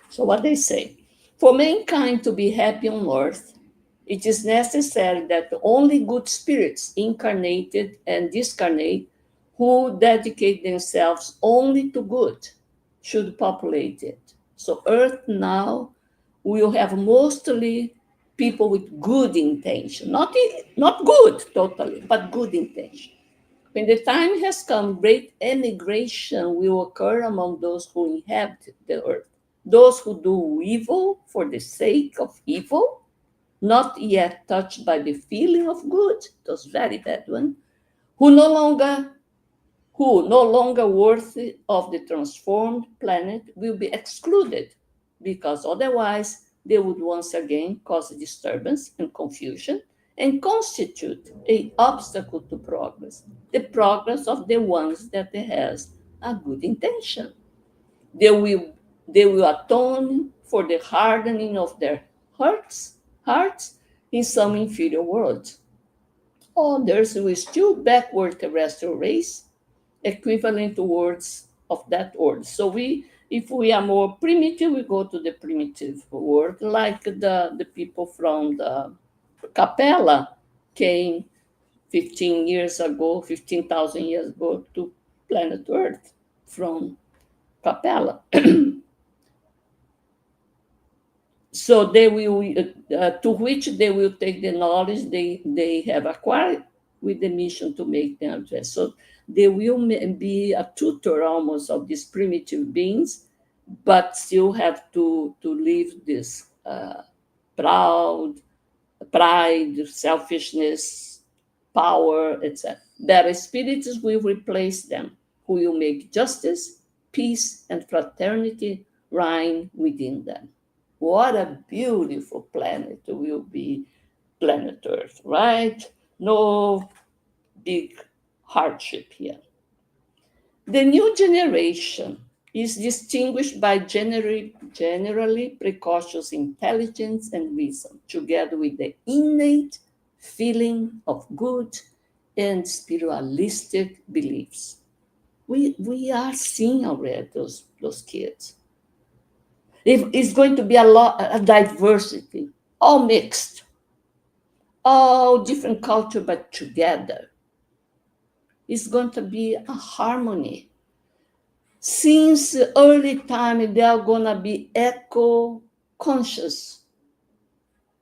So what they say, for mankind to be happy on earth, it is necessary that only good spirits, incarnated and discarnate, who dedicate themselves only to good, should populate it. So earth now will have mostly people with good intention, not good totally, but good intention. When the time has come, great emigration will occur among those who inhabit the earth. Those who do evil for the sake of evil, not yet touched by the feeling of good, those very bad ones, who no longer worthy of the transformed planet will be excluded, because otherwise they would once again cause disturbance and confusion and constitute an obstacle to progress, the progress of the ones that has a good intention. They will, they will atone for the hardening of their hearts in some inferior world. Others will still backward terrestrial race, equivalent to words of that order. So if we are more primitive, we go to the primitive world, like the people from the Capella came 15 years ago, 15,000 years ago to planet Earth from Capella. So they will, to which they will take the knowledge they have acquired with the mission to make them address. So they will be a tutor almost of these primitive beings, but still have to leave this pride, selfishness, power, etc. Better spirits will replace them, who will make justice, peace, and fraternity reign within them. What a beautiful planet will be planet Earth, right? No big hardship here. The new generation is distinguished by generally precocious intelligence and reason, together with the innate feeling of good and spiritualistic beliefs. We are seeing already those kids. It's going to be a diversity, all mixed, all different culture, but together. It's going to be a harmony. Since early time, they are going to be eco-conscious.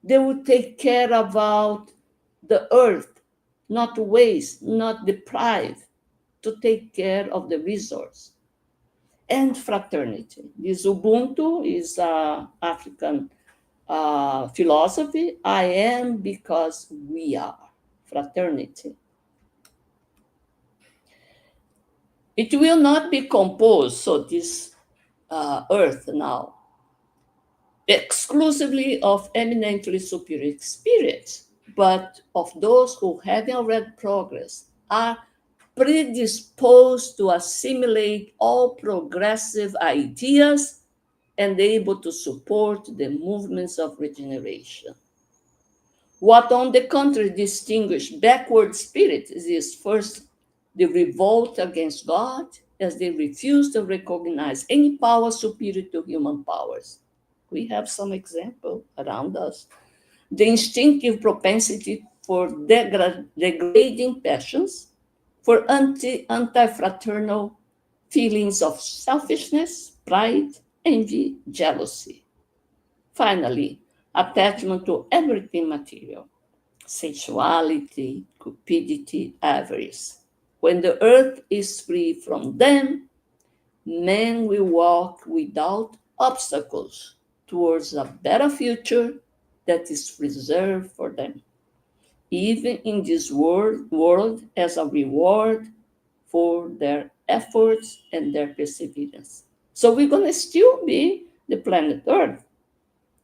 They will take care about the earth, not waste, not deprive, to take care of the resource. And fraternity. This Ubuntu is African philosophy. I am because we are. Fraternity. It will not be composed, so this earth now, exclusively of eminently superior spirits, but of those who, having already progressed, are predisposed to assimilate all progressive ideas and able to support the movements of regeneration. What, on the contrary, distinguishes backward spirits is first the revolt against God, as they refuse to recognize any power superior to human powers. We have some example around us. The instinctive propensity for degrading passions, for anti-fraternal feelings of selfishness, pride, envy, jealousy. Finally, attachment to everything material, sensuality, cupidity, avarice. When the earth is free from them, men will walk without obstacles towards a better future that is reserved for them, even in this world as a reward for their efforts and their perseverance. So we're going to still be the planet Earth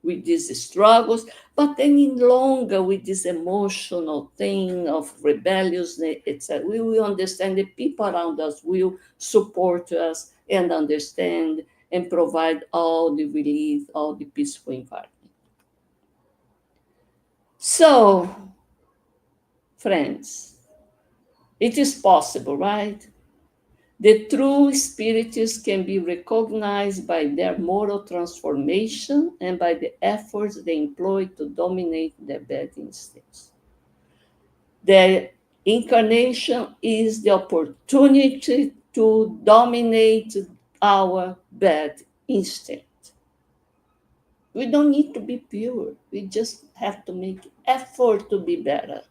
with these struggles, but any longer with this emotional thing of rebelliousness, etc. We will understand the people around us will support us and understand and provide all the relief, all the peaceful environment. So, friends, it is possible, right? The true spirits can be recognized by their moral transformation and by the efforts they employ to dominate their bad instincts. The incarnation is the opportunity to dominate our bad instinct. We don't need to be pure. We just have to make effort to be better.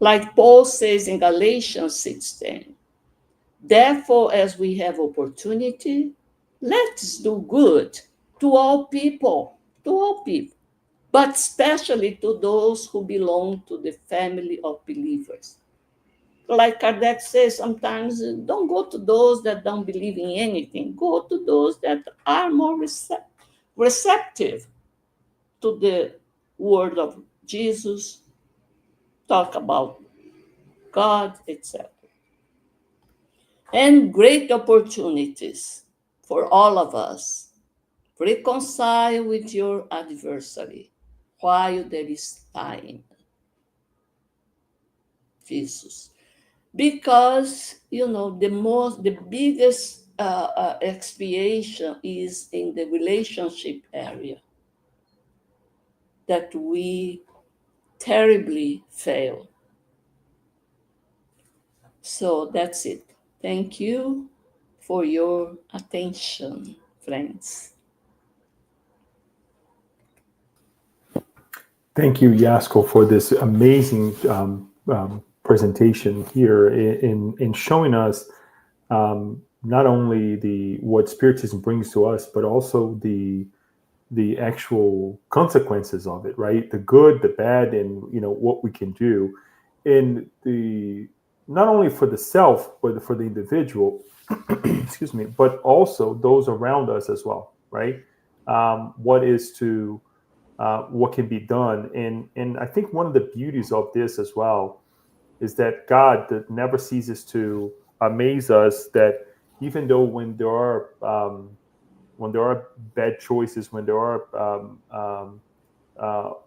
Like Paul says in Galatians 6:10, therefore, as we have opportunity, let's do good to all people, but especially to those who belong to the family of believers. Like Kardec says, sometimes don't go to those that don't believe in anything. Go to those that are more receptive to the word of Jesus, talk about God, etc. And great opportunities for all of us. Reconcile with your adversary while there is time. Jesus. Because, the biggest expiation is in the relationship area that we terribly fail. So that's it. Thank you for your attention, friends. Thank you, Yasco, for this amazing presentation here in showing us not only the what Spiritism brings to us, but also the actual consequences of it, right? The good, the bad, and what we can do in the not only for the self, but for the individual, excuse me, but also those around us as well, right? What can be done, and I think one of the beauties of this as well is that God that never ceases to amaze us. That even though when there are bad choices, when there are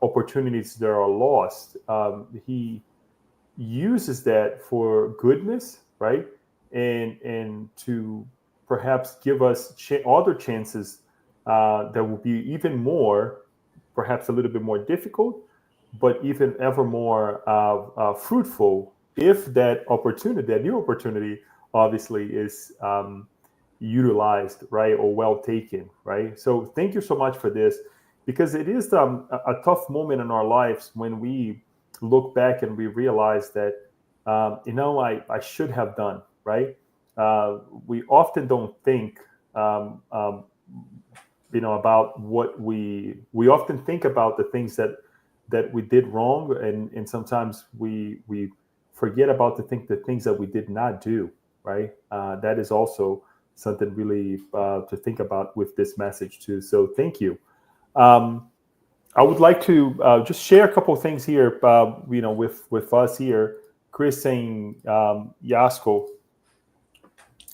opportunities that are lost, He uses that for goodness, right? And to perhaps give us other chances that will be even more, perhaps a little bit more difficult, but even ever more fruitful if that opportunity, that new opportunity, obviously is utilized, right, or well taken, right? So thank you so much for this, because it is a tough moment in our lives when we look back and we realize that I should have done, right. We often don't think about what we often think about the things that we did wrong, and sometimes we forget about the things that we did not do, right. That is also something really to think about with this message too. So thank you. I would like to just share a couple of things here, with us here. Chris saying, Yasco.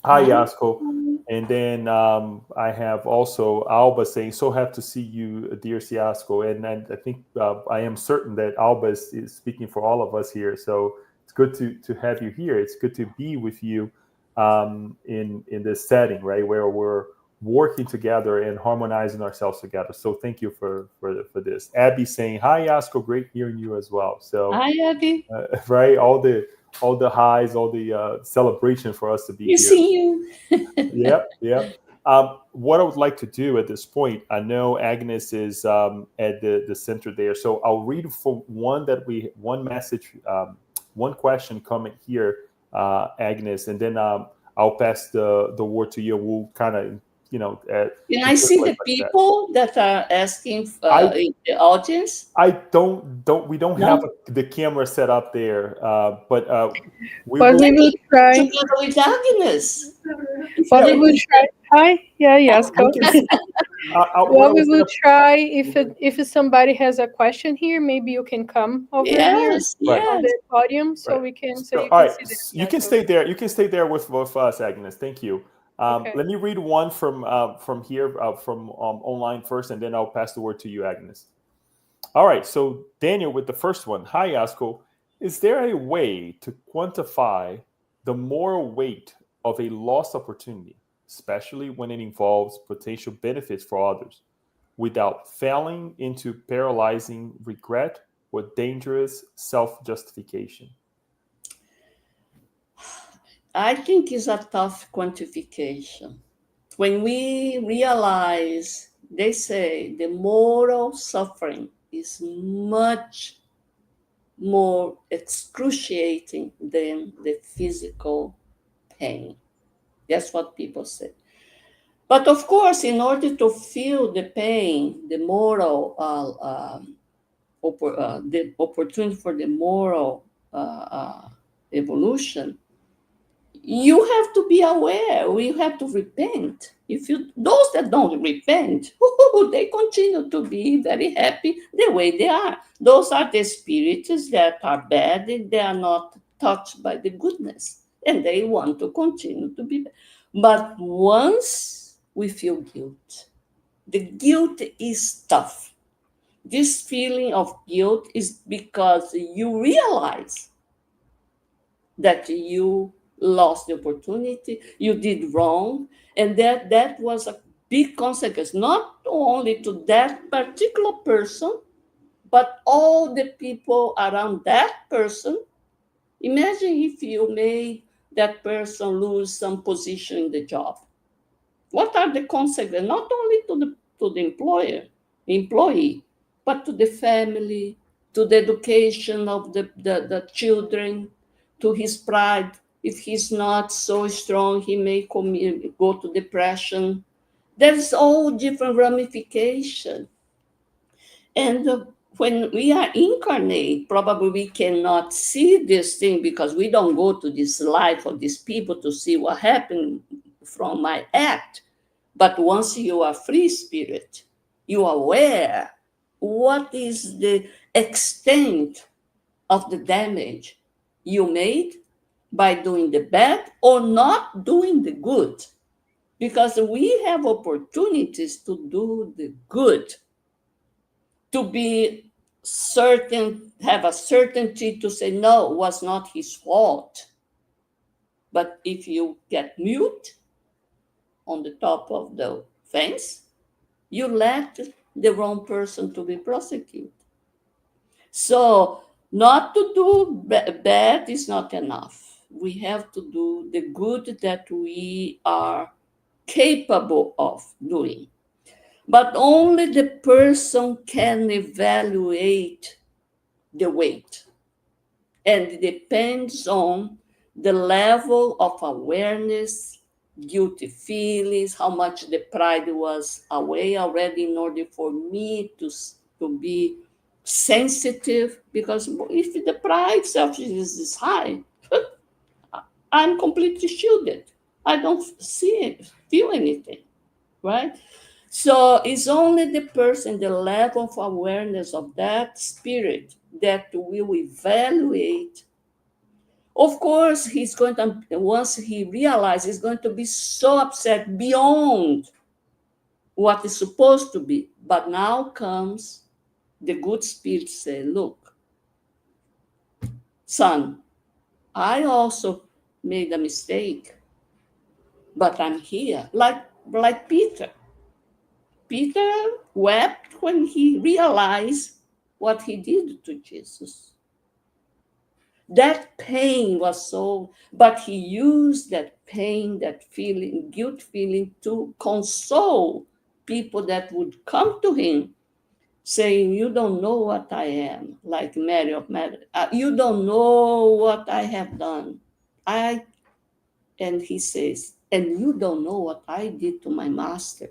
Hi, Hi. Yasco. And then I have also Alba saying, so happy to see you, dear Yasco. And I think I am certain that Alba is speaking for all of us here. So it's good to have you here. It's good to be with you in this setting, right, where we're working together and harmonizing ourselves together. So thank you for this. Abby saying, hi, Yasco, great hearing you as well. So Hi, Abby. right, all the highs, all the celebration for us to be You here. see you. Yep. What I would like to do at this point, I know Agnes is at the center there, so I'll read for one message, one question coming here, Agnes, and then I'll pass the word to you. We'll kind of Can to I see circulate the like that. people that are asking I in the audience? I don't we don't have No? the camera set up there, but we But will. we will try. Together with Agnes. If But Yeah, we will try. Hi, yeah, we Yasco. can. What I Well, we was will gonna. try. If somebody has a question here, maybe you can come over here yes, Right. on yes. the podium so Right. we can so So, you all can right, see the you can Yasco. stay there. You can stay there with us, Agnes. Thank you. Okay. Let me read one from here from online first, and then I'll pass the word to you, Agnes. All right. So, Daniel, with the first one. Hi, Yasco. Is there a way to quantify the moral weight of a lost opportunity, especially when it involves potential benefits for others, without falling into paralyzing regret or dangerous self justification? I think it's a tough quantification. When we realize, they say the moral suffering is much more excruciating than the physical pain. That's what people say. But of course, in order to feel the pain, the moral, the opportunity for the moral evolution, you have to be aware. You have to repent. If you those that don't repent, they continue to be very happy the way they are. Those are the spirits that are bad. They are not touched by the goodness, and they want to continue to be bad. But once we feel guilt, the guilt is tough. This feeling of guilt is because you realize that you lost the opportunity, you did wrong, and that was a big consequence, not only to that particular person, but all the people around that person. Imagine if you made that person lose some position in the job. What are the consequences? Not only to the employee, but to the family, to the education of the children, to his pride. If he's not so strong, he may go to depression. There's all different ramification. And when we are incarnate, probably we cannot see this thing because we don't go to this life of these people to see what happened from my act. But once you are free spirit, you are aware what is the extent of the damage you made by doing the bad or not doing the good. Because we have opportunities to do the good, to be certain, have a certainty to say, no, it was not his fault. But if you get mute on the top of the fence, you let the wrong person to be prosecuted. So not to do bad is not enough. We have to do the good that we are capable of doing. But only the person can evaluate the weight. And it depends on the level of awareness, guilty feelings, how much the pride was away already in order for me to be sensitive. Because if the pride self is high, I'm completely shielded. I don't feel anything, right? So it's only the person, the level of awareness of that spirit that will evaluate. Of course, he's going to, once he realizes, he's going to be so upset beyond what is supposed to be. But now comes the good spirit say, look, son, I also made a mistake, but I'm here. Like Peter. Peter wept when he realized what he did to Jesus. That pain was so, but he used that pain, that feeling, guilt feeling, to console people that would come to him saying, you don't know what I am, like Mary of Magdalene. You don't know what I have done. And he says, And you don't know what I did to my master.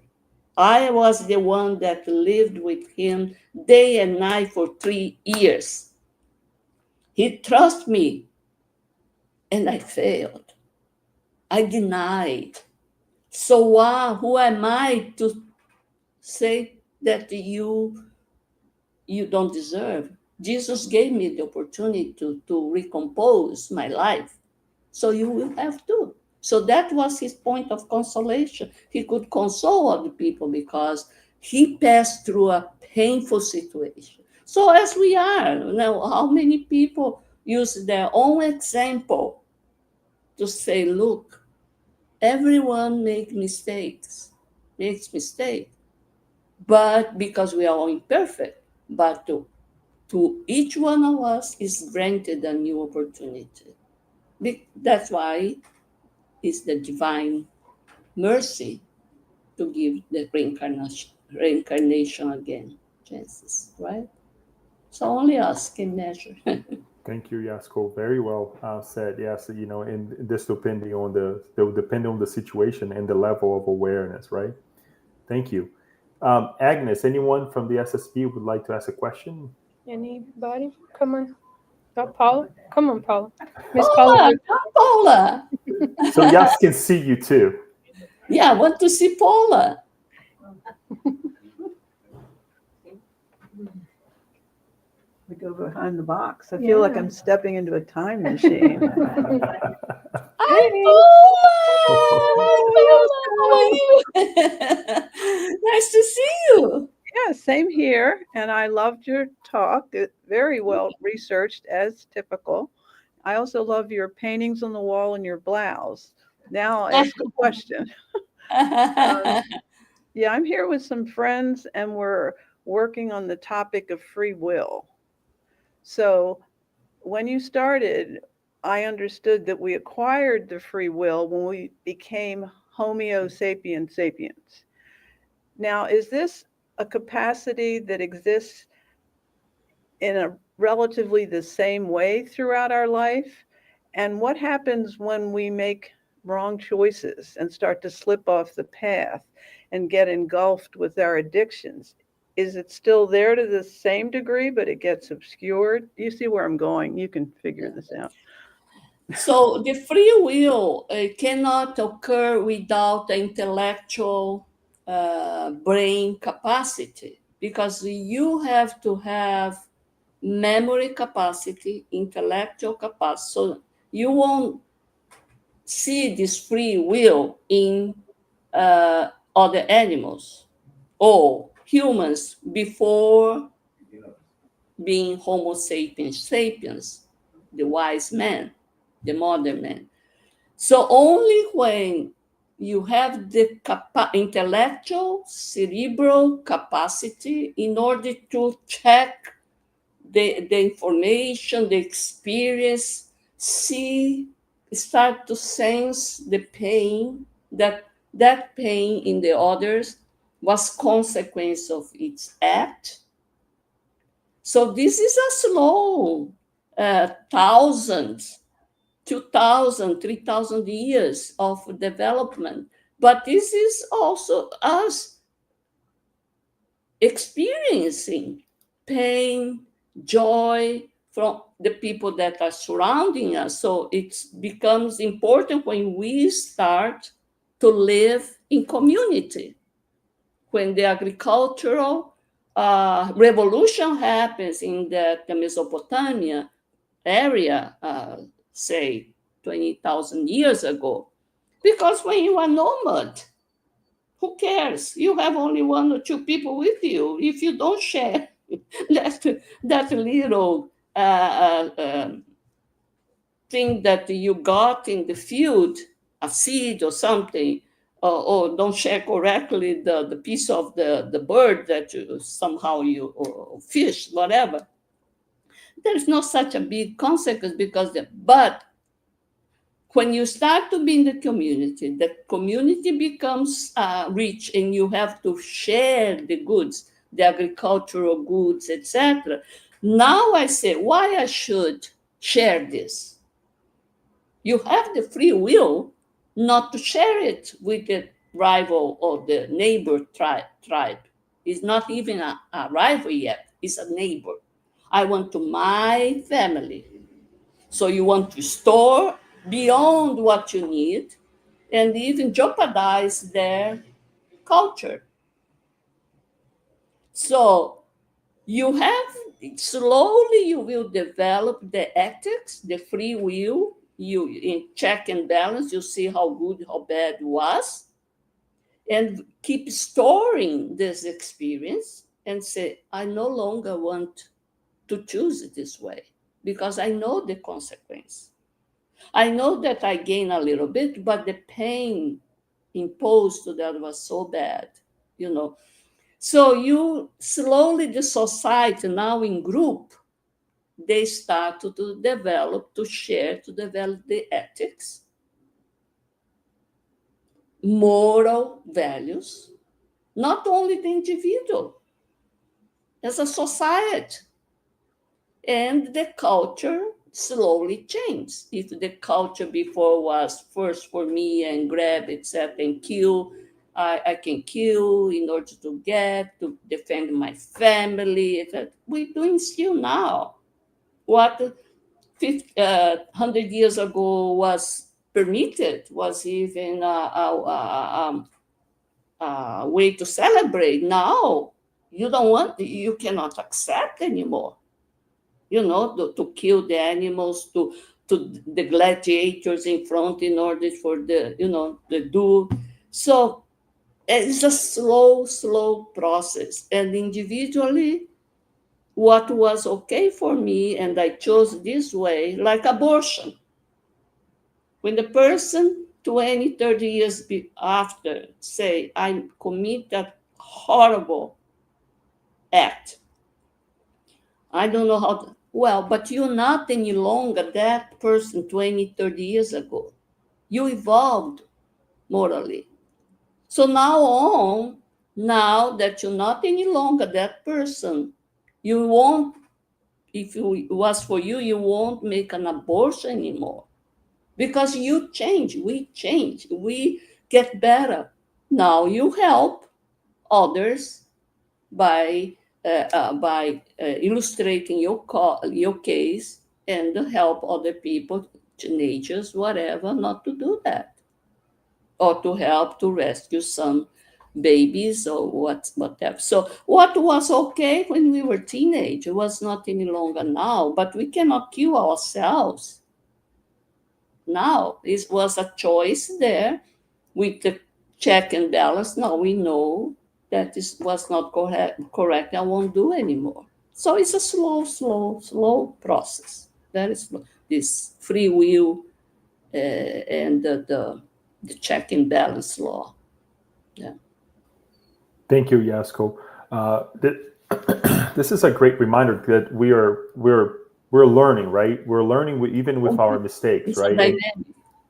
I was the one that lived with him day and night for 3 years. He trusted me, and I failed. I denied. So who am I to say that you don't deserve? Jesus gave me the opportunity to recompose my life. So you will have to. So that was his point of consolation. He could console other people because he passed through a painful situation. So as we are, now, how many people use their own example to say, look, everyone makes mistakes, but because we are all imperfect, but to each one of us is granted a new opportunity. That's why it's the divine mercy to give the reincarnation again chances, right? So only us can measure. Thank you, Yasco. Very well said. Yes, and this depending on the situation and the level of awareness, right? Thank you. Agnes, anyone from the SSP would like to ask a question? Anybody? Come on. Paula? Come on, Paula. Miss Paula, Paula. Paula. So Yas can see you too. Yeah, I want to see Paula. We go behind the box. I feel like I'm stepping into a time machine. Hi, Paula! How are you? Nice to see you. Yeah, same here. And I loved your talk. Very well researched, as typical. I also love your paintings on the wall and your blouse. Now I'll ask a question. Yeah, I'm here with some friends and we're working on the topic of free will. So when you started, I understood that we acquired the free will when we became Homo sapiens sapiens. Now, is this a capacity that exists in a relatively the same way throughout our life? And what happens when we make wrong choices and start to slip off the path and get engulfed with our addictions? Is it still there to the same degree, but it gets obscured? You see where I'm going. You can figure this out. So the free will cannot occur without the intellectual brain capacity, because you have to have memory capacity, intellectual capacity. So you won't see this free will in other animals or humans before being Homo sapiens sapiens, the wise man, the modern man. So only when you have the intellectual, cerebral capacity in order to check the information, the experience, start to sense the pain, that pain in the others was consequence of its act. So this is a slow thousands, 2,000, 3,000 years of development. But this is also us experiencing pain, joy from the people that are surrounding us. So it becomes important when we start to live in community. When the agricultural revolution happens in the Mesopotamia area, say 20,000 years ago, because when you are nomad, who cares? You have only one or two people with you. If you don't share that little thing that you got in the field, a seed or something, or don't share correctly the piece of the bird that you somehow or fish, whatever, there's not such a big consequence because but when you start to be in the community becomes rich and you have to share the goods, the agricultural goods, etc. Now I say, why I should share this? You have the free will not to share it with the rival or the neighbor tribe. It's not even a rival yet, it's a neighbor. I want to my family. So you want to store beyond what you need and even jeopardize their culture. So you have slowly you will develop the ethics, the free will. You in check and balance, you see how good, how bad it was, and keep storing this experience and say, I no longer want to choose it this way because I know the consequence. I know that I gain a little bit, but the pain imposed to that was so bad, you know. So you slowly, the society now in group, they start to develop, to share, to develop the ethics, moral values, not only the individual, as a society. And the culture slowly changed. If the culture before was first for me and grab, etc., and kill, I can kill in order to get, to defend my family. We're doing still now. What 100 years ago was permitted, was even a way to celebrate. Now, you cannot accept anymore. You know, to kill the animals, to the gladiators in front in order for the do. So it's a slow process. And individually, what was okay for me, and I chose this way, like abortion. When the person 20, 30 years after say, I commit that horrible act, I don't know how to, well, but you're not any longer that person 20, 30 years ago. You evolved morally. So now that you're not any longer that person, you won't, if it was for you, you won't make an abortion anymore. Because you change, we get better. Now you help others by illustrating your case and help other people, teenagers, whatever, not to do that, or to help to rescue some babies or whatever. So what was okay when we were teenage was not any longer now, but we cannot kill ourselves now. This was a choice there with the check and balance. Now we know that this was not correct. I won't do anymore. So it's a slow process. Very slow. This free will and the check and balance law. Yeah. Thank you, Yasco. This is a great reminder that we're learning, right? We're learning even with our mistakes, It's right? a dynamic.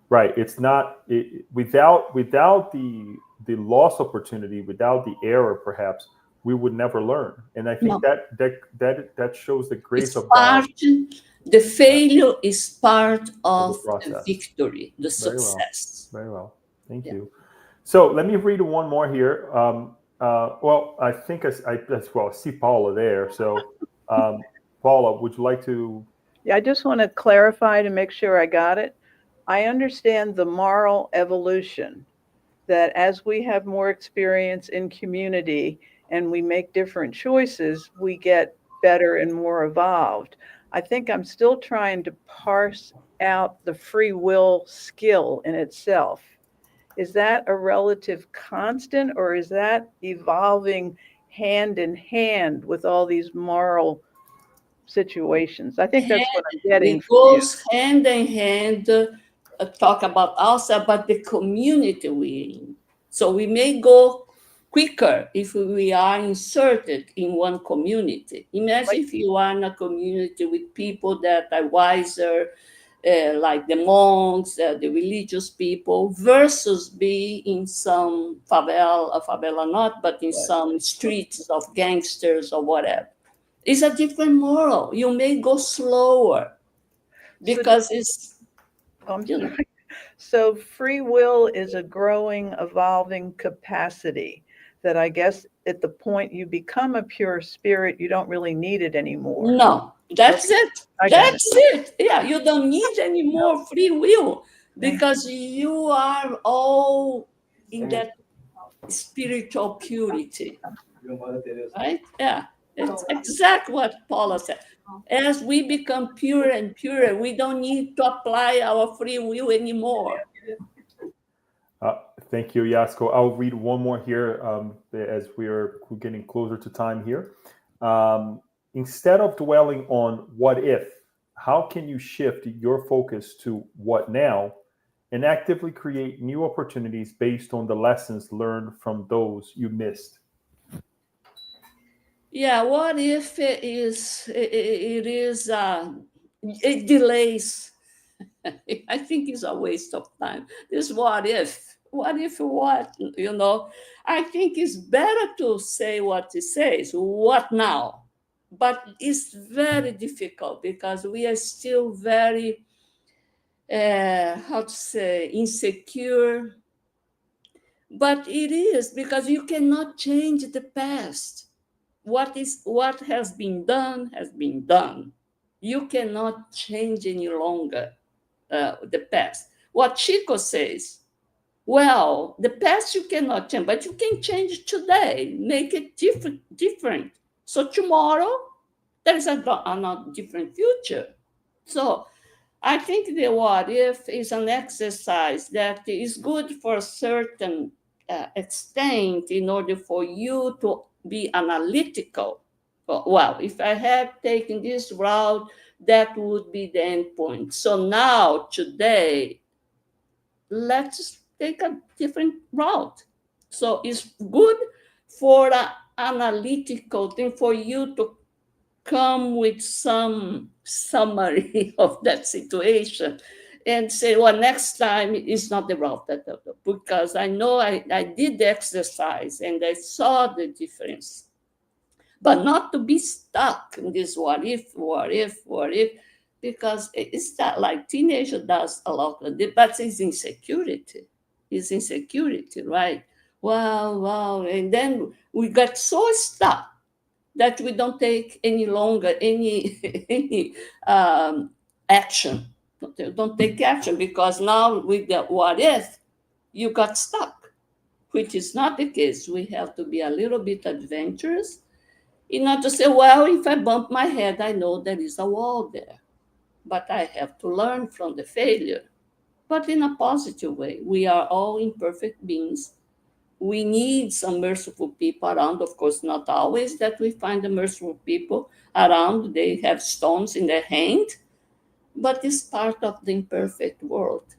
Right. It's not without the lost opportunity, without the error, perhaps we would never learn. And I think No. that shows the grace It's of God. the failure is part of the process. victory, the Very well. success. Very well. Thank Yeah. you. So let me read one more here. Well, I think I see Paula there. So, Paula, would you like to? Yeah, I just want to clarify to make sure I got it. I understand the moral evolution, that as we have more experience in community and we make different choices, we get better and more evolved. I think I'm still trying to parse out the free will skill in itself. Is that a relative constant, or is that evolving hand in hand with all these moral situations? I think that's what I'm getting It from you. goes hand in hand, talk about also about the community we're in. So we may go quicker if we are inserted in one community. Imagine if you are in a community with people that are wiser, like the monks, the religious people, versus be in some favela not, but in some streets of gangsters or whatever. It's a different moral. You may go slower because it's, I'm you know. sorry. So free will is a growing, evolving capacity that I guess at the point you become a pure spirit, you don't really need it anymore. No, that's Okay, it. I got That's it. Yeah, you don't need any more free will Thank because you are all in that spiritual purity, right? Yeah, it's exactly what Paula said. As we become purer and purer, we don't need to apply our free will anymore. Thank you, Yasco. I'll read one more here as we're getting closer to time here. Instead of dwelling on what if, how can you shift your focus to what now and actively create new opportunities based on the lessons learned from those you missed? Yeah, what if it delays? I think it's a waste of time. This what if? What if what? I think it's better to say what it says. What now? But it's very difficult because we are still very, how to say, insecure. But it is because you cannot change the past. What has been done has been done. You cannot change any longer the past. What Chico says, well, the past you cannot change, but you can change today, make it different. So tomorrow there is a different future. So I think the what if is an exercise that is good for a certain extent in order for you to be analytical. Well, if I had taken this route, that would be the end point. So now, today, let's take a different route. So it's good for an analytical thing for you to come with some summary of that situation and say, well, next time it's not the route because I know I did the exercise and I saw the difference. But not to be stuck in this what if, because it's that like teenager does a lot of it, but it's insecurity. It's insecurity, right? Wow. And then we got so stuck that we don't take any longer any any action. Don't take action because now with the what if, you got stuck, which is not the case. We have to be a little bit adventurous and not to say, well, if I bump my head, I know there is a wall there, but I have to learn from the failure, but in a positive way. We are all imperfect beings. We need some merciful people around. Of course, not always that we find the merciful people around. They have stones in their hand, but it's part of the imperfect world.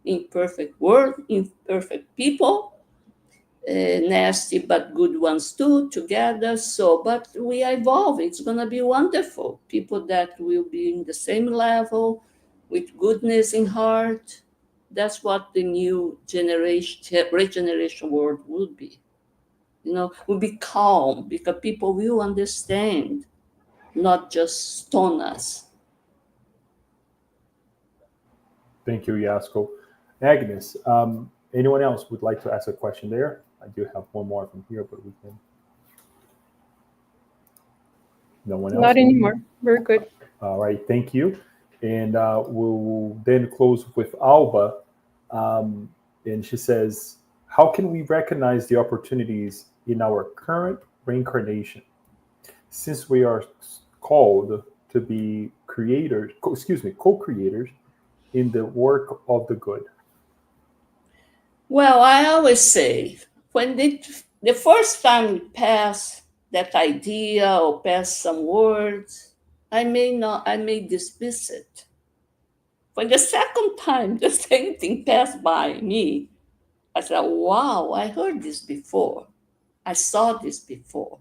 Imperfect world, imperfect people, nasty but good ones too, together. So, but we are evolving. It's going to be wonderful. People that will be in the same level, with goodness in heart. That's what the new generation, regeneration world will be. Will be calm because people will understand, not just stone us. Thank you, Yasco. Agnes, anyone else would like to ask a question there? I do have one more from here, but we can. No one else? Not anymore. We're good. All right, thank you. And we'll then close with Alba. And she says, how can we recognize the opportunities in our current reincarnation since we are called to be creators, co-creators in the work of the good? Well, I always say, when the first time we pass that idea or pass some words, I may dismiss it. When the second time the same thing passed by me, I said, wow, I heard this before. I saw this before.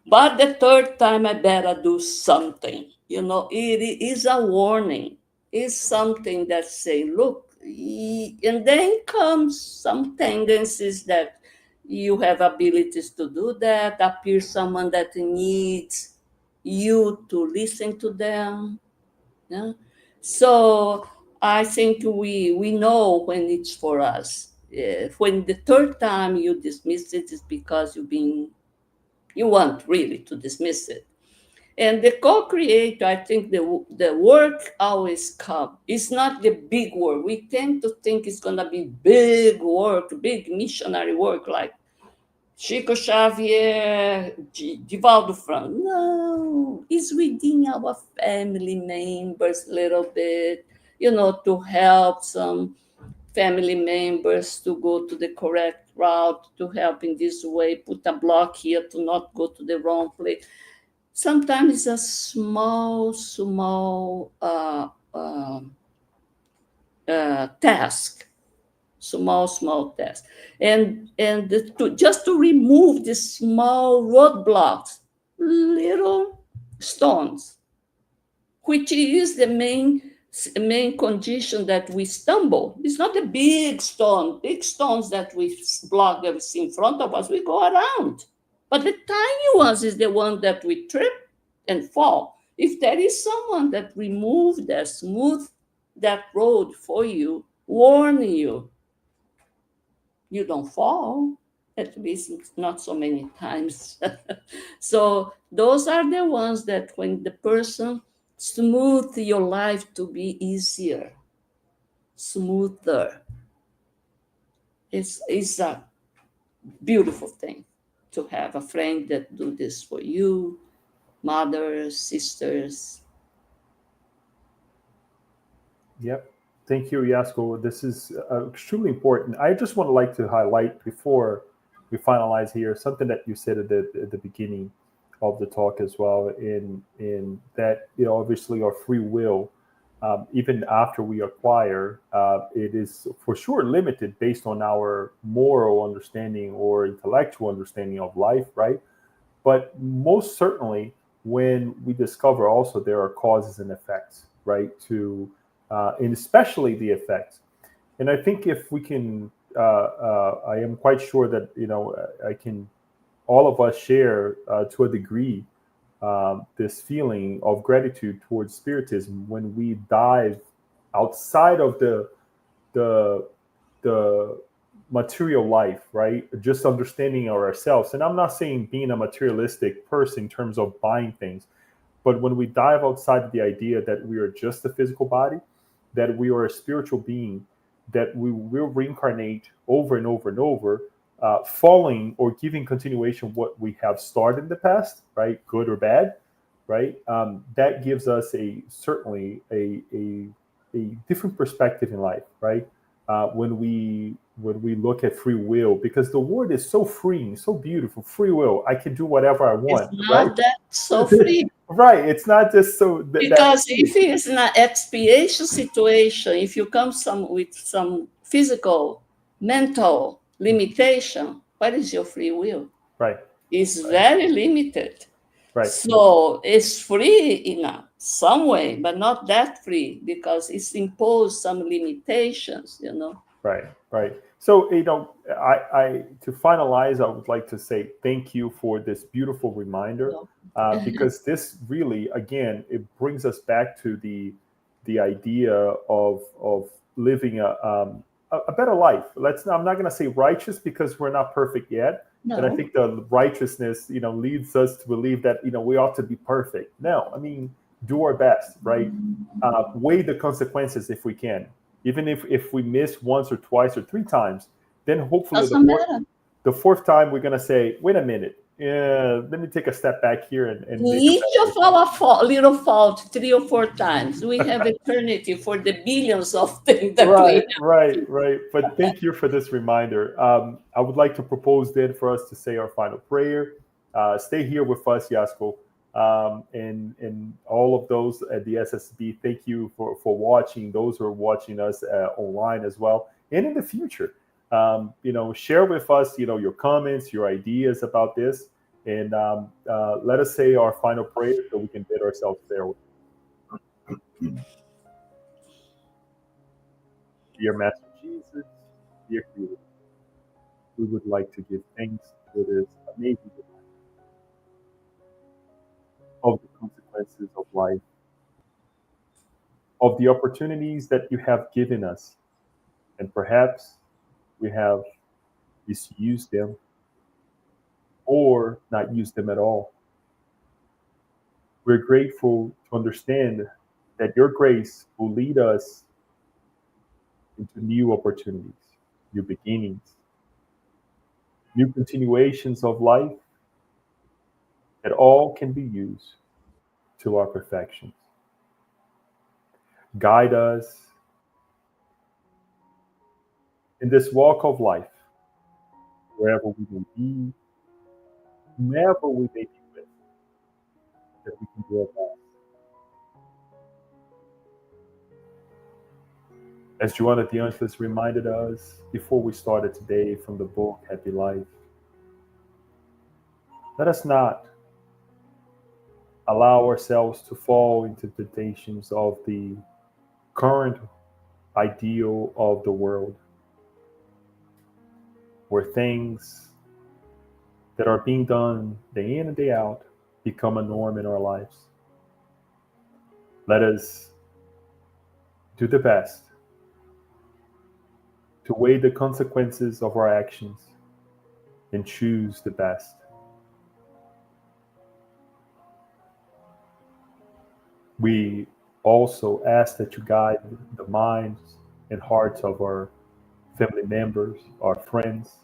But the third time, I better do something. It is a warning. It's something that say, look, and then comes some tendencies that you have abilities to do that, appear someone that needs you to listen to them. Yeah? So I think we know when it's for us. When the third time you dismiss it, is because you want really to dismiss it. And the co-creator, I think the work always comes. It's not the big work. We tend to think it's gonna be big work, big missionary work, like Chico Xavier, Divaldo Franco. No, it's within our family members a little bit, to help some family members to go to the correct route, to help in this way, put a block here to not go to the wrong place. Sometimes it's a small task, small task, and just to remove the small roadblocks, little stones, which is the main condition that we stumble. It's not the big stones that we block everything in front of us. We go around, but the tiny ones is the one that we trip and fall. If there is someone that remove that, smooth that road for you, warn you, you don't fall, at least not so many times. So those are the ones that when the person smooth your life to be easier, smoother. It's a beautiful thing to have a friend that do this for you, mothers, sisters. Yep. Thank you, Yasco. This is extremely important. I just want to like to highlight before we finalize here something that you said at the beginning of the talk as well. In that, obviously our free will, even after we acquire, it is for sure limited based on our moral understanding or intellectual understanding of life, right? But most certainly, when we discover also there are causes and effects, right? And especially the effects. And I think if we can, I am quite sure that I can, all of us share to a degree this feeling of gratitude towards spiritism when we dive outside of the the material life, right? Just understanding ourselves. And I'm not saying being a materialistic person in terms of buying things, but when we dive outside of the idea that we are just a physical body, that we are a spiritual being, that we will reincarnate over and over and over, following or giving continuation what we have started in the past, right? Good or bad, right? That gives us certainly a different perspective in life, right? When we look at free will, because the word is so freeing, so beautiful. Free will, I can do whatever I It's want, right? not that so free. Right. It's not just so Because if it's an expiation situation, if you come with some physical, mental limitation, what is your free will? right, It's very limited. right. So it's free in some way, but not that free because it's imposed some limitations. Right, right. So, I to finalize, I would like to say thank you for this beautiful reminder, because this really, again, it brings us back to the idea of living a better life. I'm not going to say righteous because we're not perfect yet. And I No. think the righteousness, leads us to believe that, we ought to be perfect. No, I mean, do our best, right? Weigh the consequences if we can. Even if we miss once or twice or three times, then hopefully Doesn't matter. the fourth time we're going to say, wait a minute, let me take a step back here and make a Each better of our little fault 3 or 4 times. We have eternity for the billions of things that we right, have. right. But thank you for this reminder. I would like to propose then for us to say our final prayer. Stay here with us, Yasco, and all of those at the SSB. Thank you for watching. Those who are watching us online as well, and in the future, share with us, your comments, your ideas about this, and let us say our final prayer so we can bid ourselves farewell. Dear Master Jesus, dear Creator, we would like to give thanks for this amazing reminder of the consequences of life of the opportunities that you have given us. And perhaps we have misused them or not used them at all. We're grateful to understand that your grace will lead us into new opportunities, new beginnings, new continuations of life that all can be used to our perfections. Guide us in this walk of life, wherever we may be, whomever we may be with, that we can do our best. As Joanna de Angelis reminded us before we started today from the book Happy Life, let us not allow ourselves to fall into temptations of the current ideal of the world, where things that are being done day in and day out become a norm in our lives. Let us do the best to weigh the consequences of our actions and choose the best. We also ask that you guide the minds and hearts of our family members, our friends,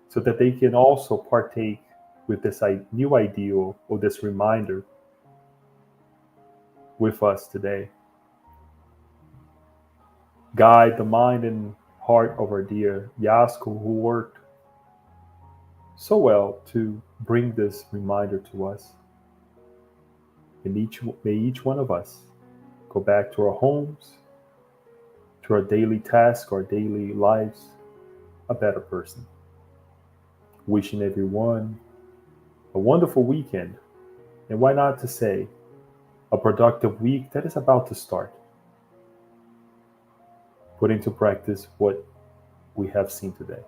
so that they can also partake with this new ideal or this reminder with us today. Guide the mind and heart of our dear Yasco, who worked so well to bring this reminder to us. And may each one of us go back to our homes, to our daily tasks, our daily lives, a better person. Wishing everyone a wonderful weekend, and why not to say, a productive week that is about to start. Put into practice what we have seen today.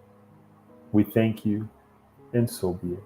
We thank you, and so be it.